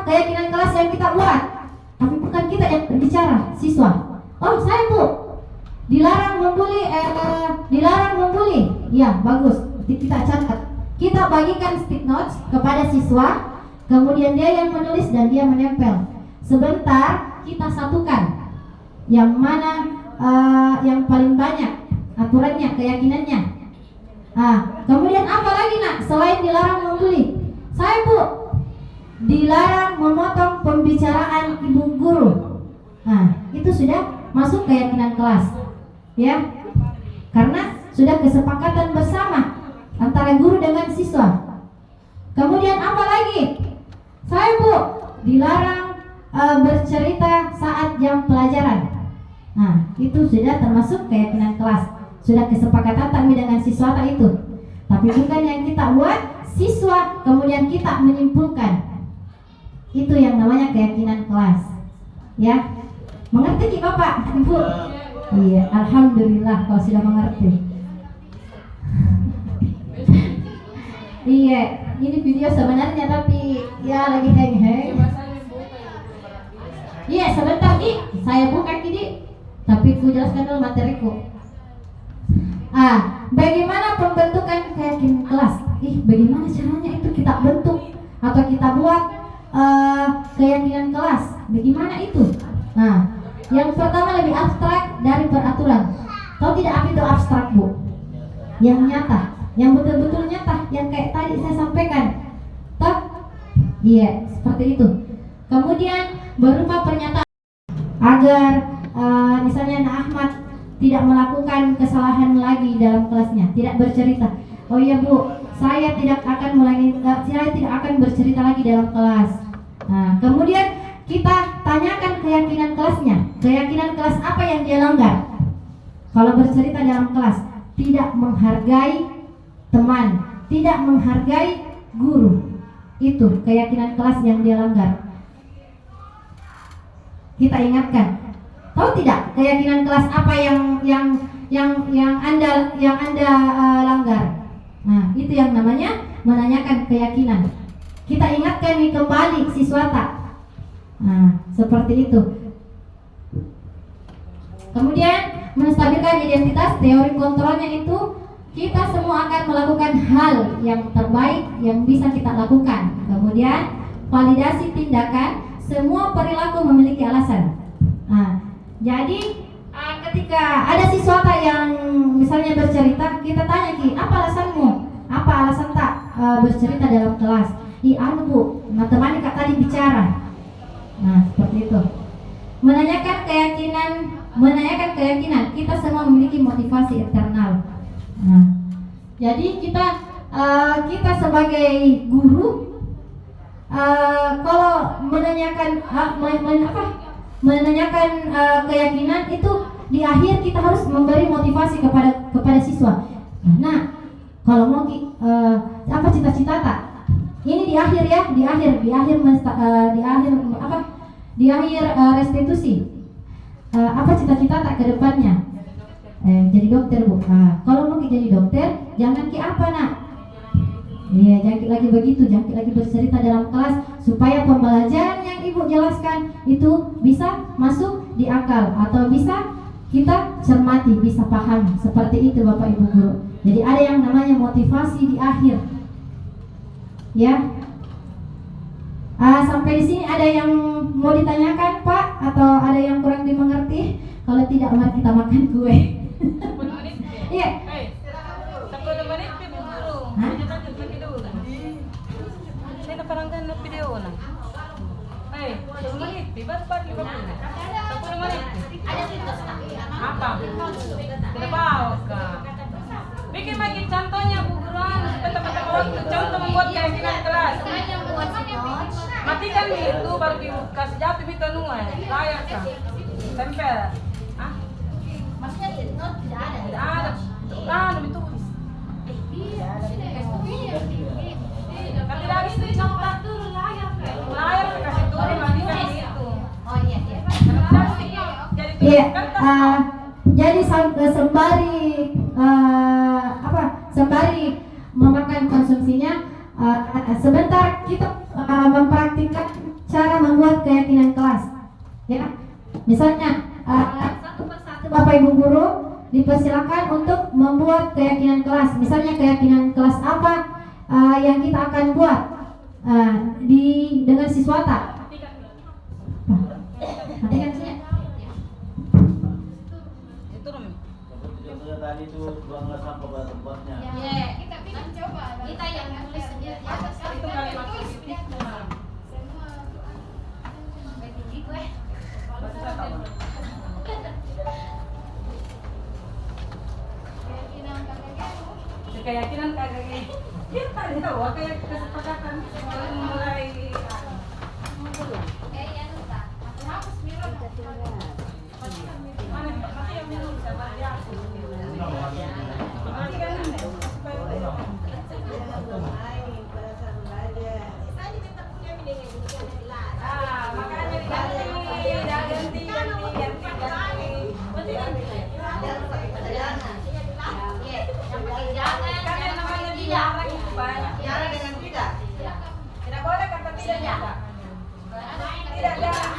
[SPEAKER 2] keyakinan kelas yang kita buat? Tapi bukan kita yang berbicara, siswa. Oh, saya Bu, dilarang membuli. Ya, bagus. Kita catat. Kita bagikan stick notes kepada siswa, kemudian dia yang menulis dan dia menempel. Sebentar kita satukan yang mana yang paling banyak aturannya, keyakinannya. Kemudian apa lagi nak selain dilarang membuli? Saya Bu, dilarang memotong pembicaraan ibu guru. Itu sudah masuk keyakinan kelas, ya, karena sudah kesepakatan bersama antara guru dengan siswa. Kemudian apa lagi? Saya Bu, dilarang bercerita saat jam pelajaran. Itu sudah termasuk keyakinan kelas. Sudah kesepakatan kami dengan siswa itu. tapi bukan yang kita buat siswa kemudian kita menyimpulkan. Itu yang namanya keyakinan kelas. Ya, mengerti Bapak, Ibu? Iya, alhamdulillah kalau sudah mengerti. Iya, ini video sebenarnya tapi ya lagi hang-hang. Iya, sebentar Ki, saya buka Ki, tapi ku jelaskan dulu materiku. Bagaimana pembentukan keyakinan kelas? Bagaimana caranya itu kita bentuk atau kita buat keyakinan kelas? Bagaimana itu? Yang pertama lebih abstrak dari peraturan. Tahu tidak apa itu abstrak, Bu? Yang nyata, yang betul-betul nyata, yang kayak tadi saya sampaikan. Toh? Iya, seperti itu. Kemudian berupa pernyataan agar misalnya Nak Ahmad tidak melakukan kesalahan lagi dalam kelasnya, tidak bercerita. Oh iya Bu, saya tidak akan bercerita lagi dalam kelas. Kemudian kita tanyakan keyakinan kelasnya. Keyakinan kelas apa yang dia langgar? Kalau bercerita dalam kelas, tidak menghargai teman, tidak menghargai guru. Itu keyakinan kelas yang dia langgar. Kita ingatkan. Tahu tidak keyakinan kelas apa yang Anda langgar? Nah, itu yang namanya menanyakan keyakinan. Kita ingatkan nih kembali siswa tak. Nah, seperti itu. Kemudian menstabilkan identitas, teori kontrolnya itu kita semua akan melakukan hal yang terbaik yang bisa kita lakukan. Kemudian validasi tindakan, semua perilaku memiliki alasan. Jadi ketika ada siswa tak yang misalnya bercerita, kita tanya Ki, apa alasanmu? Apa alasan tak bercerita dalam kelas? Bu, matematika tadi bicara. Nah, seperti itu. Menanyakan keyakinan, kita semua memiliki motivasi internal. Jadi kita sebagai guru, kalau menanyakan keyakinan itu di akhir kita harus memberi motivasi kepada siswa. Nah, kalau mau apa cita-cita tak? Ini di akhir ya, di akhir restitusi. Apa cita-cita tak ke depannya? Jadi dokter Bu. Kalau mau jadi dokter, jangan apa nak? Iya, jangan lagi begitu, jangan lagi bercerita dalam kelas supaya pembelajaran yang Ibu jelaskan itu bisa masuk di akal atau bisa kita cermati, bisa paham. Seperti itu Bapak Ibu guru. Jadi ada yang namanya motivasi di akhir. Ya. Sampai di sini ada yang mau ditanyakan Pak atau ada yang kurang dimengerti? Kalau tidak, mari kita makan kue. Iya.
[SPEAKER 3] 10 menit Bu guru. Saya naparangkan na video na. 10 menit, ba't 10 menit? Apa? Tidak bawa ka. Bikin lagi contohnya Bu guru, contoh membuat keyakinan kelas. Matikan itu baru dikasih jatuh itu nuai, layak kan? Tempel.
[SPEAKER 2] Maksudnya tidak ada.
[SPEAKER 3] Tidak ada. Demi tulis. Kan tidak gitu contoh turun layar kan? Layar kasih turun matikan itu.
[SPEAKER 2] Oh iya.
[SPEAKER 3] Jadi
[SPEAKER 2] Jadi sembari memakan konsumsinya, sebentar kita mempraktikkan cara membuat keyakinan kelas. Ya, misalnya satu persatu Bapak Ibu guru dipersilakan untuk membuat keyakinan kelas. Misalnya keyakinan kelas apa yang kita akan buat dengan siswa tak?
[SPEAKER 4] Contohnya tadi itu buanglah sampah pada tempatnya.
[SPEAKER 2] Iya, kita bilang coba. Kita yang nulis sendiri.
[SPEAKER 3] itu kalimat keyakinan kagak kita tahu kayak kesepakatan mulai mana masih yang minum sama dia Makanya diganti. Kan yang namanya dilarang itu banyak. Tidak boleh kata tidak. Tidak jarang.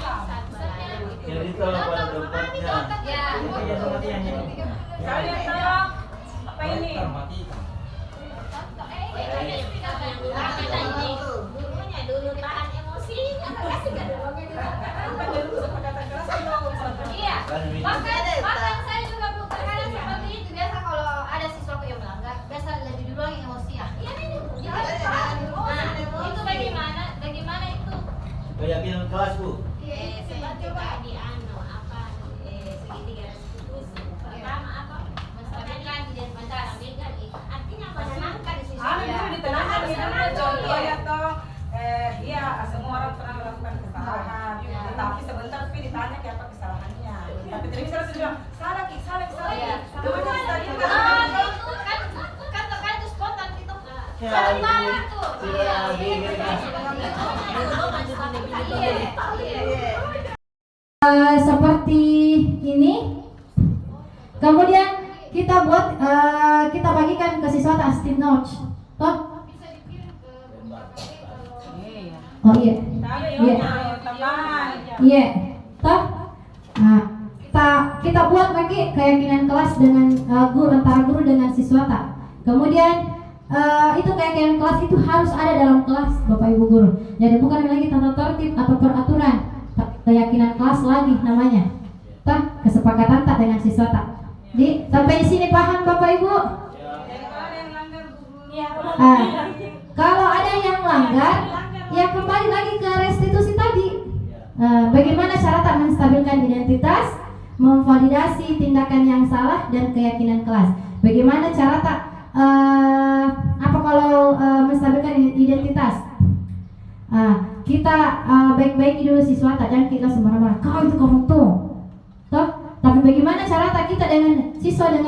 [SPEAKER 4] Jadi kalau pada tempatnya.
[SPEAKER 3] Kalian tolong apa ini?
[SPEAKER 5] Dulu tahan emosi. Iya. Bahkan saya juga terkadang seperti itu. Biasa kalau ada siswaku yang melanggar, biasa lebih dulu yang emosi ya. Iya ini. Nah, itu bagaimana itu?
[SPEAKER 4] Keyakinan kelas, Bu.
[SPEAKER 5] Seperti tadi segitiga restitusi. Pertama apa? Menstabilkan identitas. Artinya menenangkan siswa.
[SPEAKER 3] Itu ditenangkan contoh ya toh. Iya, semua orang pernah melakukan kesalahan. Tetapi sebentar tapi ditanya kayak apa kesalahannya. Tapi tidak bisa langsung bilang salah.
[SPEAKER 5] Kan terkadang itu spontan itu.
[SPEAKER 4] Ya, itu tidak
[SPEAKER 2] Seperti ini. Kemudian kita buat kita bagikan ke siswa stick notes. Toh? Oh iya. Iya. Iya. Toh? Nah, kita buat lagi keyakinan kelas dengan antara guru dengan siswa tak. Kemudian itu keyakinan kelas itu harus ada dalam kelas, Bapak Ibu guru. Jadi bukan lagi tata tertib atau peraturan, tapi keyakinan kelas lagi namanya. Toh? Kesepakatan tak dengan siswa tak. Sampai di sini paham Bapak Ibu? Kalau ada yang langgar, ya kembali lagi ke restitusi tadi. Bagaimana cara tak menstabilkan identitas, memvalidasi tindakan yang salah dan keyakinan kelas. Bagaimana cara tak apa kalau menstabilkan identitas? Kita baik-baiki dulu siswa tak, jangan kita sembarang-barang. Kau itu kamu tuh. Toh? Tapi bagaimana cara tak kita dengan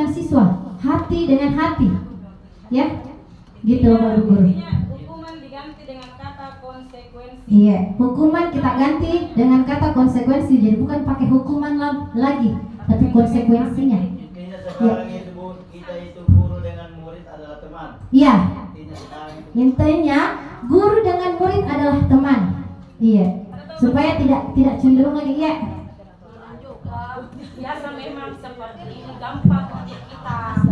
[SPEAKER 2] siswa, hati dengan hati, ya? Gitu Bapak Guru.
[SPEAKER 3] Hukuman diganti dengan kata konsekuensi.
[SPEAKER 2] Iya, hukuman kita ganti dengan kata konsekuensi. Jadi bukan pakai hukuman lagi, tapi konsekuensinya.
[SPEAKER 4] Intinya sekarang itu Bu, kita itu guru dengan murid adalah teman.
[SPEAKER 2] Iya.
[SPEAKER 4] Intinya sekarang itu.
[SPEAKER 2] Intinya guru dengan murid adalah teman. Iya. Supaya tidak cenderung lagi ya.
[SPEAKER 3] Biasa memang seperti ini gampang untuk kita.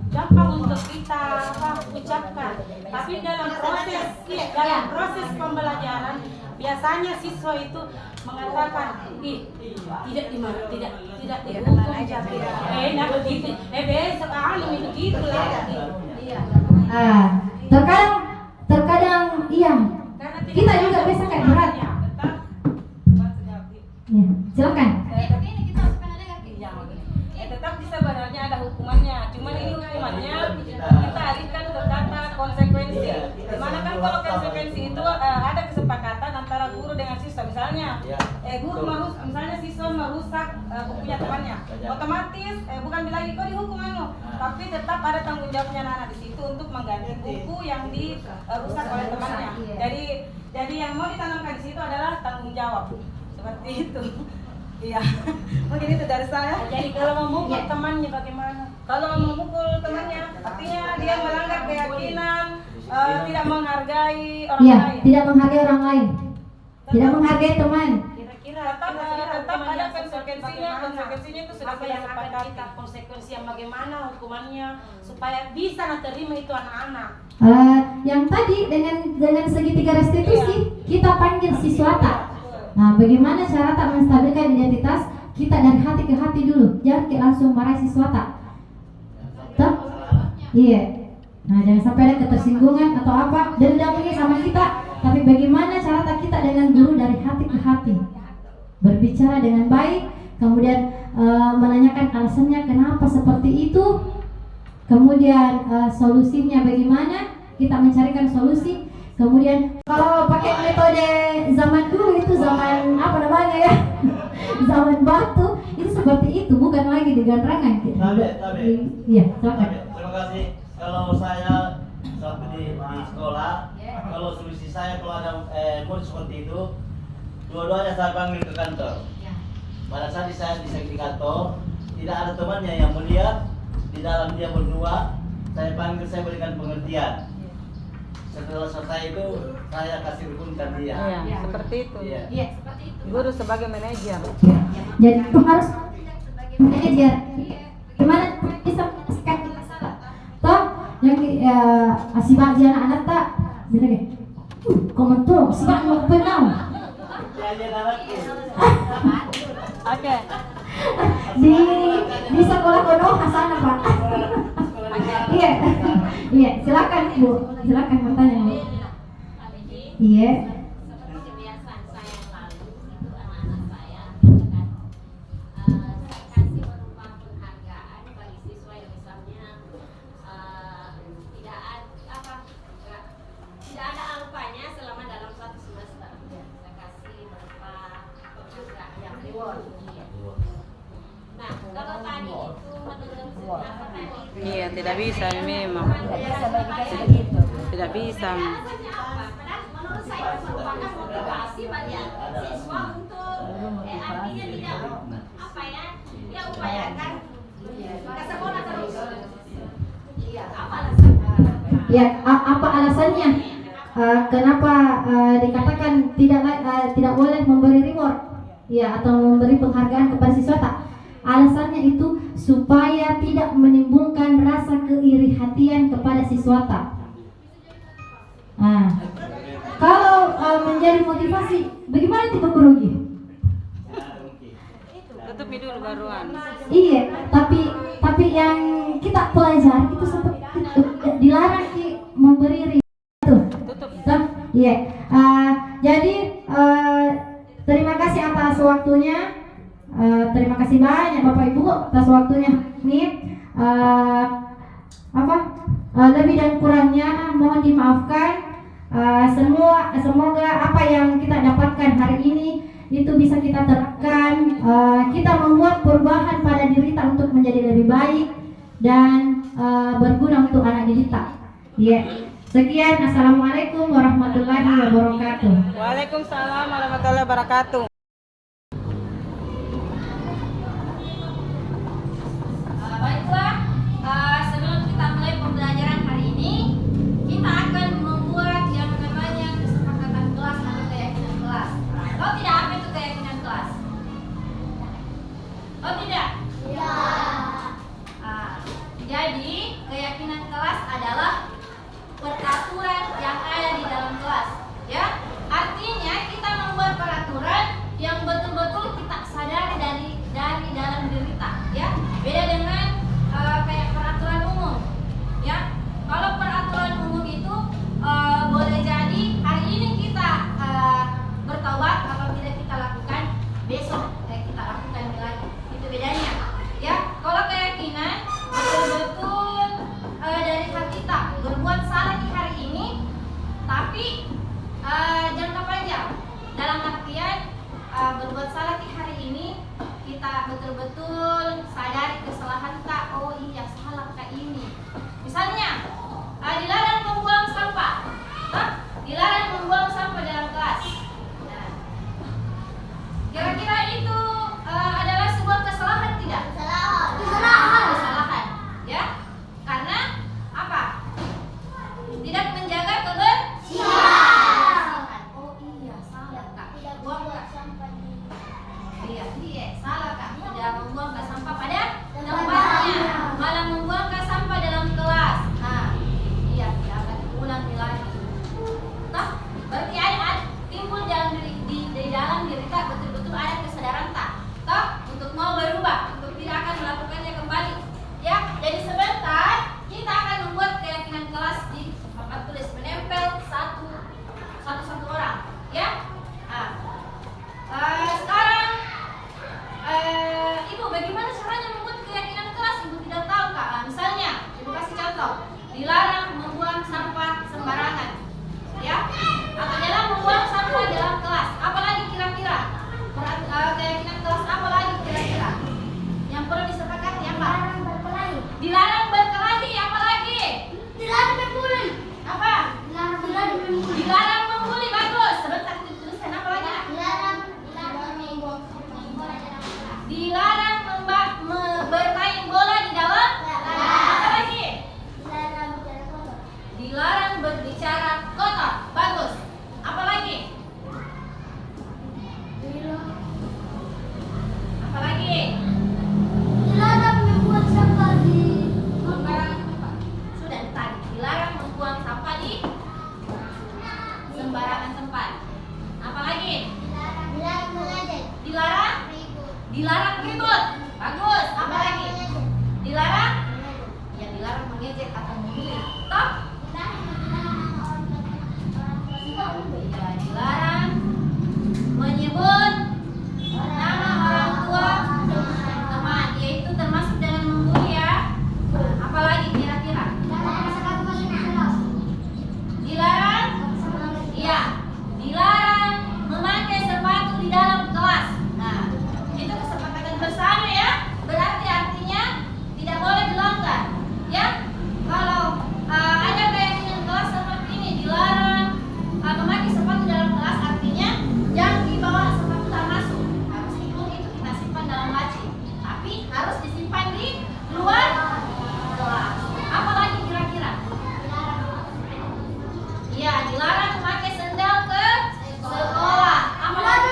[SPEAKER 3] Gampang untuk kita ucapkan. Tapi dalam proses pembelajaran biasanya siswa itu mengatakan tidak dihukum. Nah begitu. Besok itu gitu lah.
[SPEAKER 2] Terkadang iya. Kita juga biasa kayak berat. Ya, silakan.
[SPEAKER 3] Tetap sebenarnya ada hukumannya. Cuman ini hukumannya kita alihkan ke kata konsekuensi. Dimana kan kalau konsekuensi itu ada kesepakatan antara guru dengan siswa. Misalnya guru misalnya siswa merusak bukunya temannya, otomatis bukan lagi kau dihukum tapi tetap ada tanggung jawabnya anak di situ untuk mengganti buku yang dirusak oleh temannya. Jadi yang mau ditanamkan di situ adalah tanggung jawab. Seperti itu. Iya. Mungkin itu dari saya. Jadi kalau memukul temannya bagaimana? Kalau memukul temannya, artinya dia melanggar keyakinan, tidak menghargai orang
[SPEAKER 2] Iya,
[SPEAKER 3] lain.
[SPEAKER 2] tidak menghargai orang lain. Tidak menghargai teman.
[SPEAKER 3] Kira-kira tetap ada konsekuensinya itu sudah kita sepakati. Konsekuensi yang bagaimana hukumannya supaya bisa terima itu anak-anak.
[SPEAKER 2] Yang tadi dengan segitiga restitusi kita panggil siswa tak. Nah, bagaimana cara tak menstabilkan identitas kita dari hati ke hati dulu, jangan kayak langsung marah siswa tak. Tuh? Iya. Nah, jangan sampai ada ketersinggungan atau apa dendamnya sama kita. Tapi bagaimana cara tak kita dengan guru dari hati ke hati, berbicara dengan baik, kemudian menanyakan alasannya kenapa seperti itu, kemudian solusinya bagaimana, kita mencarikan solusi. Kemudian kalau pakai metode zaman dulu itu zaman apa namanya ya zaman batu, itu seperti itu, bukan lagi diganrangan.
[SPEAKER 4] Tabe.
[SPEAKER 2] Iya, silakan.
[SPEAKER 4] Terima kasih. Kalau saya saat di sekolah, kalau solusi saya kalau ada murid seperti itu, dua-duanya saya panggil ke kantor. Pada saat saya di kantor, tidak ada temannya yang melihat, di dalam dia berdua, saya panggil, saya berikan pengertian. Setelah selesai itu, saya kasih rukunkan dia.
[SPEAKER 3] Iya, seperti itu.
[SPEAKER 4] Iya.
[SPEAKER 2] Iya.
[SPEAKER 5] Seperti itu.
[SPEAKER 3] Guru sebagai manajer.
[SPEAKER 2] Jadi itu harus
[SPEAKER 5] Sebagai
[SPEAKER 2] manajer.
[SPEAKER 5] Iya.
[SPEAKER 2] Gimana bisa menjelaskan toh yang asibak dia anak-anak tak bilang kayak komentar asibak mau penau
[SPEAKER 4] Dia anakku.
[SPEAKER 3] Oke.
[SPEAKER 2] di sekolah kono Hasan Pak. Iya, iya, silakan Bu, silakan bertanya Bu. Iya.
[SPEAKER 5] Seperti kebiasaan saya yang lalu, itu anak-anak saya, kan, saya kasih berupa penghargaan bagi siswa yang misalnya tidak ada alfanya selama dalam satu semester. Saya kasih berupa juga yang reward. Nah, kalau tadi itu menurut apa tadi?
[SPEAKER 3] Iya, tidak bisa memang. Tidak bisa.
[SPEAKER 5] Alasannya apa? Padahal menurut saya itu merupakan motivasi bagi siswa untuk artinya tidak apa ya, dia upayakan ke sekolah terus. Iya, apa alasannya?
[SPEAKER 2] Ya, apa alasannya? Kenapa dikatakan tidak boleh memberi reward? Ya, atau memberi penghargaan kepada siswa tak? Alasannya itu supaya tidak menimbulkan rasa keiri hatian kepada siswa tak. Nah, kalau menjadi motivasi, bagaimana tipe gurunya?
[SPEAKER 3] Tutup dulu baruan.
[SPEAKER 2] Iya, tapi yang kita pelajari itu seperti itu, dilarang memberi reward.
[SPEAKER 3] Tutup.
[SPEAKER 2] Tuh, iya. Jadi terima kasih atas waktunya. Terima kasih banyak Bapak Ibu atas waktunya. Nih, lebih dan kurangnya mohon dimaafkan. Semoga apa yang kita dapatkan hari ini itu bisa kita terapkan. Kita membuat perubahan pada diri kita untuk menjadi lebih baik dan berguna untuk anak didik kita. Ya. Sekian, assalamualaikum warahmatullahi wabarakatuh.
[SPEAKER 3] Waalaikumsalam warahmatullahi wabarakatuh.
[SPEAKER 5] Baiklah, sebelum kita mulai pembelajaran hari ini, kita akan membuat yang namanya kesepakatan kelas atau keyakinan kelas. Oh tidak, apa itu keyakinan kelas? Oh tidak? Iya. Jadi keyakinan kelas adalah peraturan yang ada di dalam kelas, ya. Artinya kita membuat peraturan yang betul-betul kita sadari dari dalam diri kita, ya. Beda dengan kayak peraturan umum, ya. Kalau peraturan umum itu boleh jadi hari ini kita bertaubat, apabila kita lakukan besok kita lakukan lagi. Itu bedanya, ya. Kalau keyakinan betul-betul dari hati kita berbuat salah di hari ini, tapi jangka panjang. Dalam artian berbuat salah di hari ini, kita betul-betul sadari kesalahan kita. Oh iya, salah kayak ini. Misalnya dilarang membuang sampah, dilarang membuang sampah dalam kelas. Nah, kira-kira itu adalah sebuah kesalahan tidak? Kesalahan, ya. Karena apa? Tidak menjaga kebersihan. Oh iya, salah Kak. Buang Kak. Iya, salah Kak. Tidak membuangkan sampah pada tempatnya, malah membuangkan sampah dalam kelas. Nah, iya, tidak akan diulangi lagi. Toh, berarti ada timbul dalam di dalam diri kita betul-betul ada kesadaran tak? Toh, untuk mau berubah, untuk tidak akan melakukannya kembali. Ya, jadi sebentar kita akan membuat keyakinan kelas di papan tulis, menempel satu orang, ya. Sekarang Ibu, bagaimana caranya membuat keyakinan kelas? Ibu tidak tahu Kak. Misalnya, Ibu kasih contoh, dilarang membuang sampah sembarangan, ya, atau jangan membuang sampah dalam kelas. Apalagi kira-kira keyakinan kelas, apalagi kira-kira? Dilarang ribut. Bagus. Apa lagi? Dilarang? Ya dilarang mengejek atau membuli. Toh? Ya dilarang menyebut nama orang tua teman, yaitu termasuk dengan membuli ya. Apalagi kira-kira? Dilarang? Iya, dilarang memakai sepatu di dalam kelas. Nah, itu kesepakatan bersama ya. Berarti artinya tidak boleh dilanggar. Ya, kalau ada keyakinan kelas seperti ini, dilarang memakai sepatu dalam kelas, artinya jangan dibawa sepatu tak masuk. Meskipun itu kita simpan dalam laci, tapi harus disimpan di luar kelas. Apalagi kira-kira? Iya, dilarang memakai sendal ke sekolah. Apalagi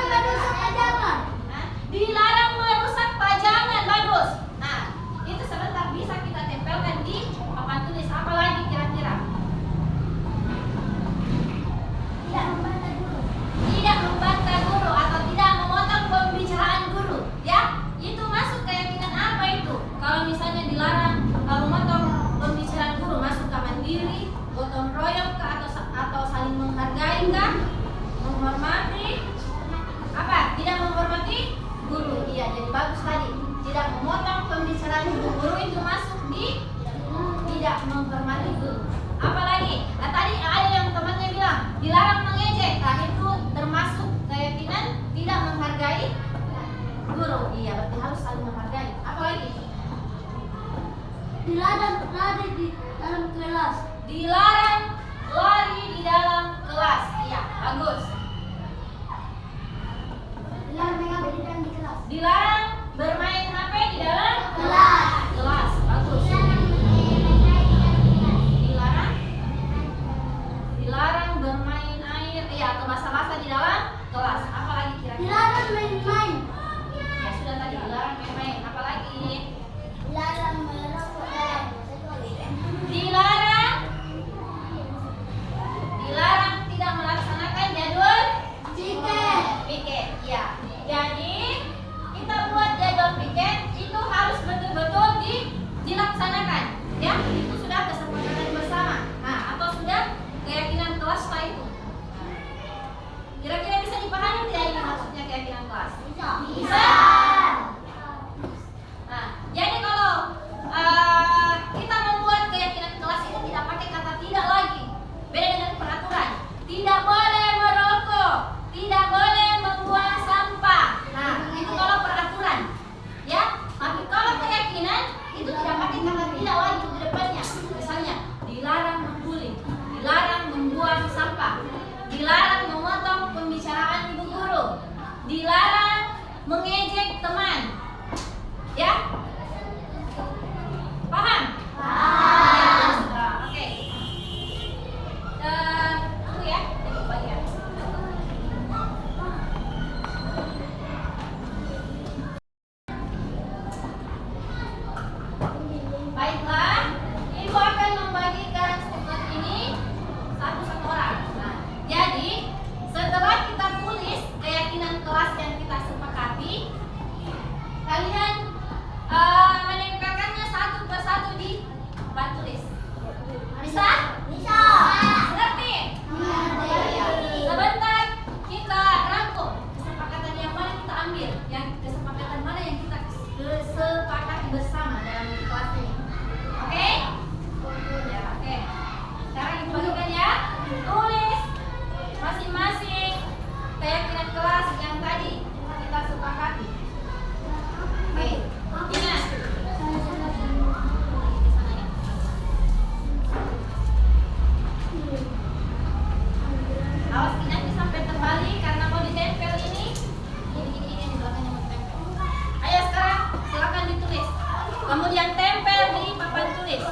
[SPEAKER 5] dilarang merusak pajangan. Bagus. Nah, itu sebentar bisa kita tempelkan di papan tulis. Apalagi kira-kira? Tidak membantah guru atau tidak memotong pembicaraan guru, ya. Itu masuk keyakinan apa itu? Kalau misalnya dilarang memotong pembicaraan guru, masuk ke mandiri, gotong royong kah, atau saling menghargai kah? Menghormati apa? Tidak menghormati guru. Iya, jadi bagus tadi. Tidak memotong pembicaraan guru itu masuk di tidak menghormati guru. Apalagi? Nah, tadi ada yang temannya bilang dilarang mengejek. Nah, itu termasuk keyakinan tidak menghargai guru. Iya, berarti harus saling menghargai. Apalagi?
[SPEAKER 6] Dilarang lari di dalam kelas.
[SPEAKER 5] Dilarang lari di dalam kelas. Iya, bagus.
[SPEAKER 6] Dilarang megang pendidikan di kelas.
[SPEAKER 5] Dilarang bermain HP di dalam
[SPEAKER 6] Kelas.
[SPEAKER 5] kelas. Bagus. Dilarang bermain air, atau basah-basah di dalam kelas. Apalagi kira-kira?
[SPEAKER 6] Dilarang main-main.
[SPEAKER 5] Ya sudah tadi dilarang main-main. Apalagi?
[SPEAKER 6] Dilarang merokok dalam
[SPEAKER 5] Dilarang tidak melaksanakan jadwal piket. Ya. Jadi kita buat jadwal piket itu harus betul-betul dilaksanakan. Ya, itu sudah kesepakatan bersama. Nah, atau sudah keyakinan kelas lah itu. Kira-kira bisa dipahami tidak ini maksudnya keyakinan kelas? Bisa. Nah, jadi kalau kita membuat keyakinan kelas itu tidak pakai kata tidak lagi. Beda dengan peraturan. Tidak boleh merokok, tidak boleh membuang sampah. Nah, itu kalau peraturan. Ya, tapi kalau keyakinan itu tidak pakai kata tidak lagi di depannya. Misalnya, dilarang membuli, dilarang membuang sampah, dilarang memotong pembicaraan ibu guru, dilarang mengejek teman. Ya? Paham? Ya, sudah. Oke. Tunggu ya, tunggu bagian. Baiklah, ibu akan membagikan stiker ini satu-satu orang. Nah, jadi setelah kita tulis keyakinan kelas yang kita sepakati, kalian menempelkannya satu persatu di papan tulis. Bisa?
[SPEAKER 6] Bisa.
[SPEAKER 5] Ngerti? Ya. Sebentar kita rangkum kesepakatan yang mana kita ambil, kesepakatan mana yang kita kesepakati bersama dalam kelas ini. Oke? Ya, oke. Sekarang ibu bagikan ya. Tulis masing-masing keyakinan kelas yang tadi kita sepakati. Oke. Ingat. Awas nanti sampai terbalik karena mau ditempel ini. Ini di belakangnya mau ditempel. Ayo sekarang silakan ditulis. Kemudian tempel di papan tulis.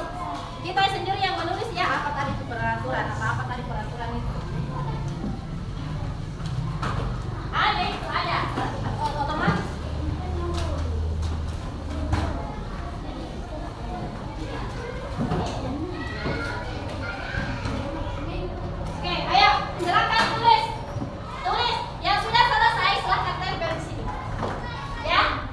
[SPEAKER 5] Kita sendiri yang menulis ya apa tadi itu peraturan, apa tadi peraturan itu. Ada itu ada. Otomatis. Oke, ayo silakan tulis. Tulis yang sudah selesai silakan tempel di sini. Ya.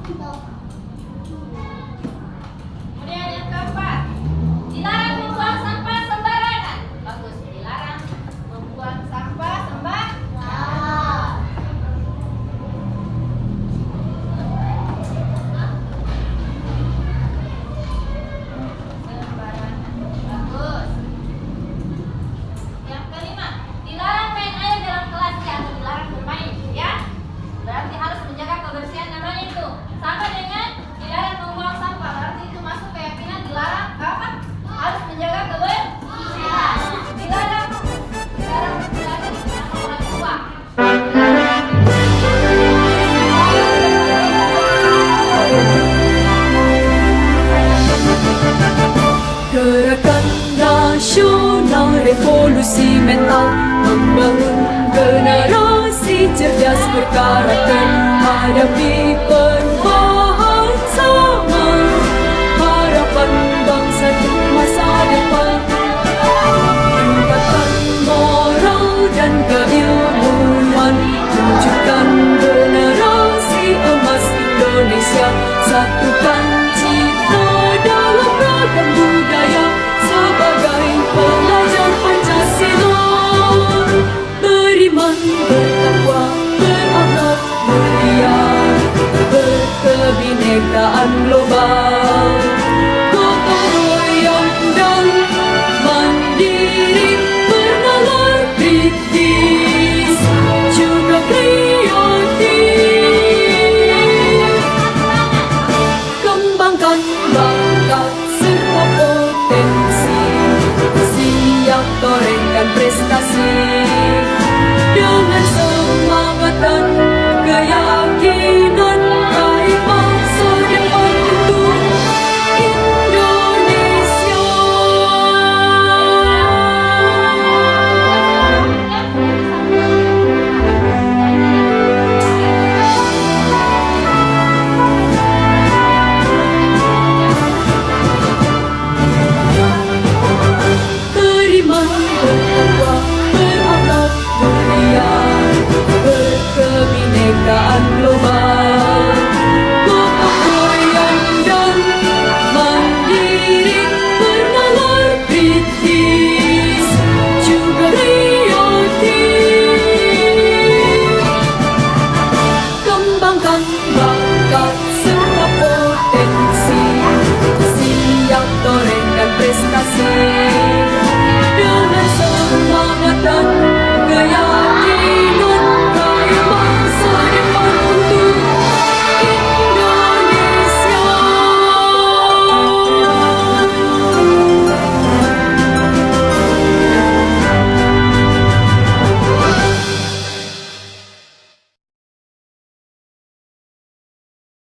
[SPEAKER 5] Kemudian yang keempat, dilarang membuang sampah sembarangan. Bagus, dilarang membuang sampah sembarangan. Bagus. Yang kelima, dilarang main air dalam kelas ya, atau dilarang bermain ya. Berarti harus menjaga kebersihan namanya itu. Sama dengan dilarang membuang sampah, berarti itu masuk keyakinan dilarang apa? Harus menjaga kebersihan. Dilarang belajar sama orang tua.
[SPEAKER 1] Gerakan nasional revolusi mental membangun generasi cerdas berkarakter hadapi perubahan zaman harapan bangsa untuk masa depan tingkatkan moral dan keilmuan wujudkan generasi emas Indonesia satukan cita dalam ragam budaya sebagai pelajar Pancasila beriman berakhlak mulia berkebinekaan